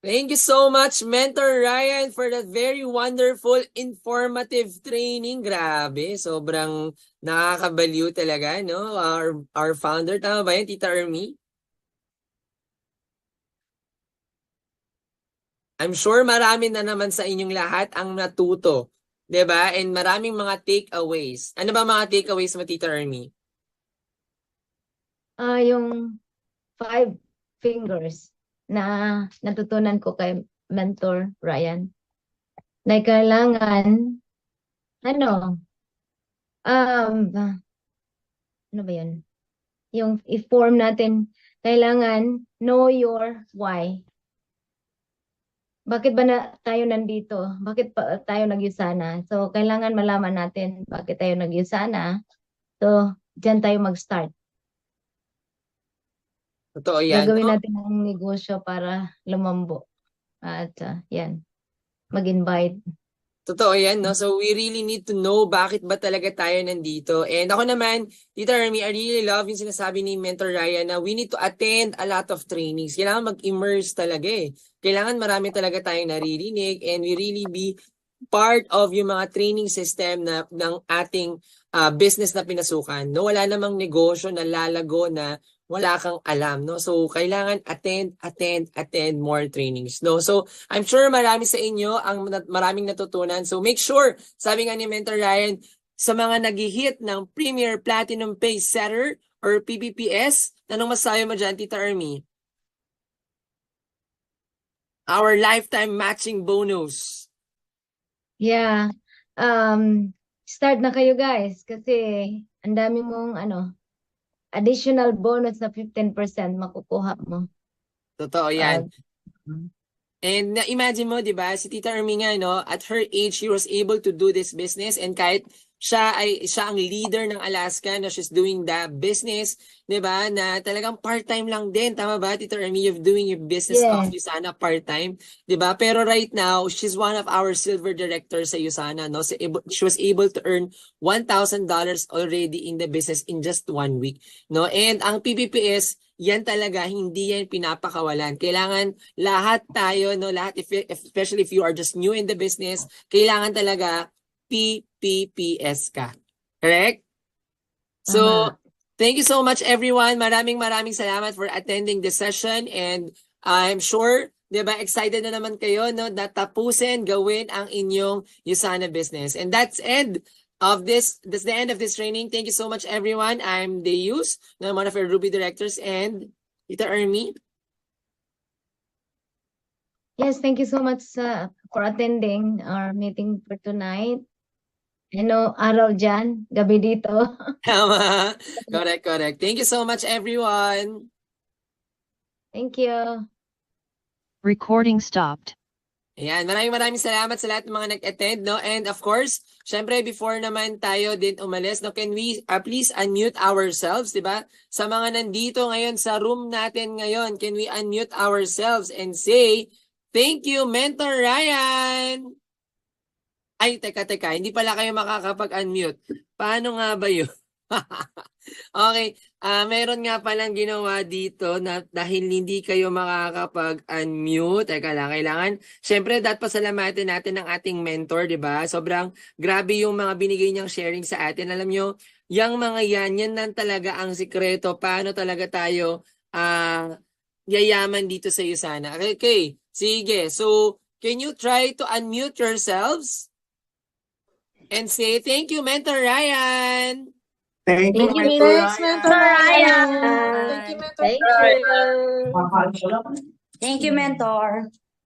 Thank you so much, Mentor Ryan, for that very wonderful, informative training. Grabe, sobrang nakakabaliw talaga, no? Our founder, tama ba yan, Tita Ermi? I'm sure marami na naman sa inyong lahat ang natuto, 'di ba? And maraming mga takeaways. Ano ba mga takeaways mo, Tita Ermi? Yung 5 fingers na natutunan ko kay Mentor Ryan. Na kailangan, ano ba yun? Yung i-form natin, kailangan know your why. Bakit ba tayo nandito? Bakit pa tayo nag-USANA? So, kailangan malaman natin bakit tayo nag-USANA. So, dyan tayo mag-start. Totoo yan, Gagawin no? natin ang negosyo para lumambo. At yan, mag-invite. Totoo yan, no? So we really need to know bakit ba talaga tayo nandito. And ako naman, Tita Ermi, I really love yung sinasabi ni Mentor Ryan na we need to attend a lot of trainings. Kailangan mag-immerse talaga eh. Kailangan marami talaga tayong naririnig and we really be part of yung mga training system na ng ating business na pinasukan. No, wala namang negosyo na lalago na wala kang alam, no? So kailangan attend more trainings, no? So I'm sure marami sa inyo ang maraming natutunan. So make sure, sabi nga ni Mentor Ryan, sa mga nag-hit ng Premier Platinum Pay Setter or PPPS, anong masabi mo dyan, Tita Ermi? Our lifetime matching bonus. Yeah. Start na kayo guys kasi ang dami mong additional bonus na 15% makukuha mo. Totoo yan. And imagine mo, 'di ba, si Tita Ermi nga, no, at her age she was able to do this business, and kahit siya ang leader ng Alaska, no, she's doing the business, 'di ba, na talagang part-time lang din, tama ba, Tita Ermi, you're doing your business of USANA part-time, 'di ba? Pero right now, she's one of our silver directors sa USANA, no. So she was able to earn $1,000 already in the business in just 1 week, no. And ang PPPS, yan talaga, hindi yan pinapakawalan. Kailangan lahat tayo, no, lahat, especially if you are just new in the business, kailangan talaga PPPS ka. Correct? So, thank you so much everyone. Maraming salamat for attending this session, and I'm sure, 'di ba, excited na naman kayo, no, na tapusin, gawin ang inyong USANA business. And that's the end of this training. Thank you so much everyone. I'm Deus, one of our Ruby directors, and Tita Ermi. Yes, thank you so much for attending our meeting for tonight. Araw dyan, gabi dito. Tama. Correct. Thank you so much everyone. Thank you. Recording stopped. Ayan, maraming salamat sa lahat ng mga nag-attend, no? And of course, syempre before naman tayo din umalis, no, can we please unmute ourselves, 'di ba? Sa mga nandito ngayon sa room natin ngayon, can we unmute ourselves and say, "Thank you, Mentor Ryan." Ay, teka, hindi pala kayo makakapag-unmute. Paano nga ba 'yun? Okay, meron nga palang ginawa dito na dahil hindi kayo makakapag-unmute. Teka lang, kailangan, syempre dapat pasalamatan natin ang ating mentor, di ba? Sobrang grabe yung mga binigay niyang sharing sa atin. Alam nyo, yung mga yan lang talaga ang sikreto. Paano talaga tayo yayaman dito sa USANA. Okay, sige. So, can you try to unmute yourselves and say, "Thank you, Mentor Ryan." Thank you, Thank you, Mentor Mentor Ryan. Ryan. Thank you, Mentor. Thank you. Thank you, Mentor.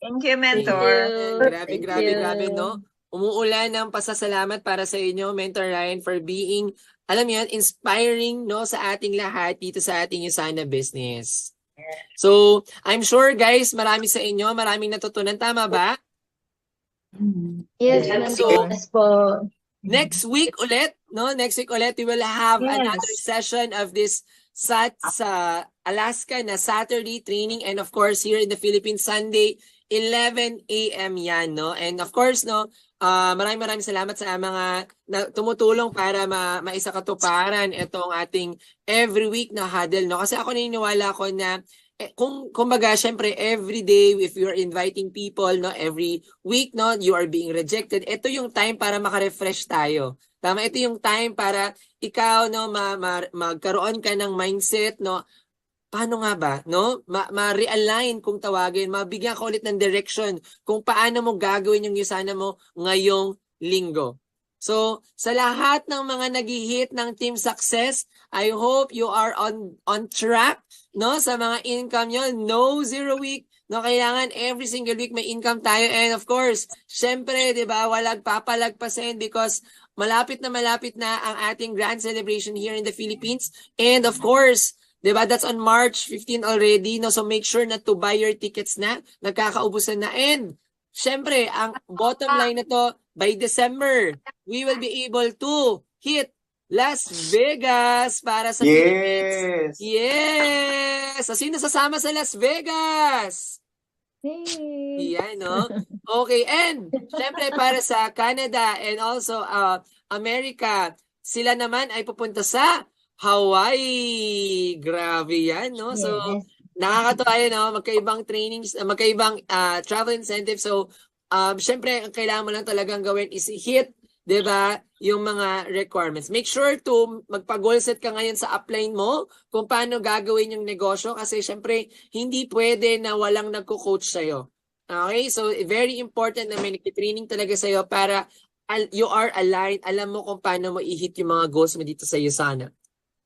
Thank you, Thank Mentor. you. Thank you. Grabe, no? Umuulan ng pasasalamat para sa inyo, Mentor Ryan, for being, alam mo yun, inspiring, no, sa ating lahat dito sa ating USANA business. So, I'm sure, guys, marami sa inyo, maraming natutunan. Tama ba? Yes, So, Mentor. Yes po. Next week ulit, no? Next week ulit, we will have another session of this sa Alaska na Saturday training, and of course here in the Philippines Sunday 11 a.m. yan, no? And of course, no, maraming salamat sa mga tumutulong para maisakatuparan itong ating every week na huddle, no? Kasi ako naniniwala ko na kumbaga, syempre, every day, if you're inviting people, no, every week, no, you are being rejected, ito yung time para maka-refresh tayo. Tama, ito yung time para ikaw, no, magkaroon ka ng mindset, no, paano nga ba, no, ma-realign kung tawagin, mabigyan ka ulit ng direction kung paano mo gagawin yung USANA mo ngayong linggo. So, sa lahat ng mga nag-hit ng Team Success, I hope you are on track, no, sa mga income nyo. No zero week, no, kailangan every single week may income tayo. And of course, syempre, di ba, walang papalagpasin because malapit na ang ating grand celebration here in the Philippines. And of course, di ba, that's on March 15 already, no, so make sure na to buy your tickets na, nagkakaubusan na. And syempre, ang bottom line na to, by December, we will be able to hit Las Vegas para sa Philippines. Yes! So, sino sasama sa Las Vegas? Hey. Yan, no? Okay, and syempre para sa Canada and also America, sila naman ay pupunta sa Hawaii. Grabe yan, no? So, Yes. nakakatuwa yun, no? Magkaibang trainings, magkaibang travel incentives. So, syempre, ang kailangan mo lang talagang gawin is hit, di ba, yung mga requirements. Make sure to magpa-goal set ka ngayon sa upline mo kung paano gagawin yung negosyo kasi syempre, hindi pwede na walang nagko-coach sa'yo. Okay? So, very important na may nag-training talaga sa'yo para you are aligned, alam mo kung paano mo i-hit yung mga goals mo dito sa USANA.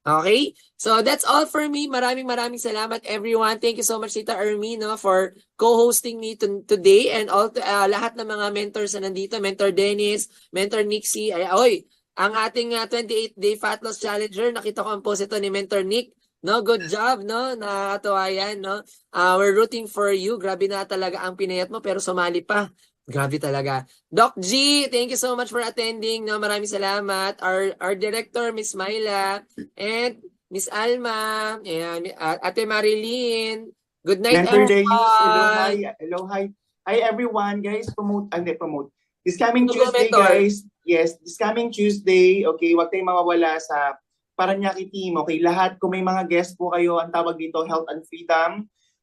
Okay? So, that's all for me. Maraming salamat, everyone. Thank you so much, Tita Ermi, no, for co-hosting me today and all lahat ng mga mentors na nandito. Mentor Dennis, Mentor Nixie. Ang ating 28-day Fat Loss Challenger, nakita ko ang post ito ni Mentor Nick. No, good job, no? Nakakatawa yan, no? We're rooting for you. Grabe na talaga ang pinayat mo, pero sumali pa. Grabe talaga. Doc G, thank you so much for attending. No, maraming salamat. Our director, Miss Myla, and Miss Alma, and Ate Marilyn. Good night, Mentor Dennis, everyone. hello, hi. Hi everyone, guys, promote. This coming Go, Tuesday, Mentor. guys. Yes, this coming Tuesday, okay, wag tayong mawawala sa Paranaque team, okay? Lahat, kung may mga guest po kayo, ang tawag dito, Health and Freedom.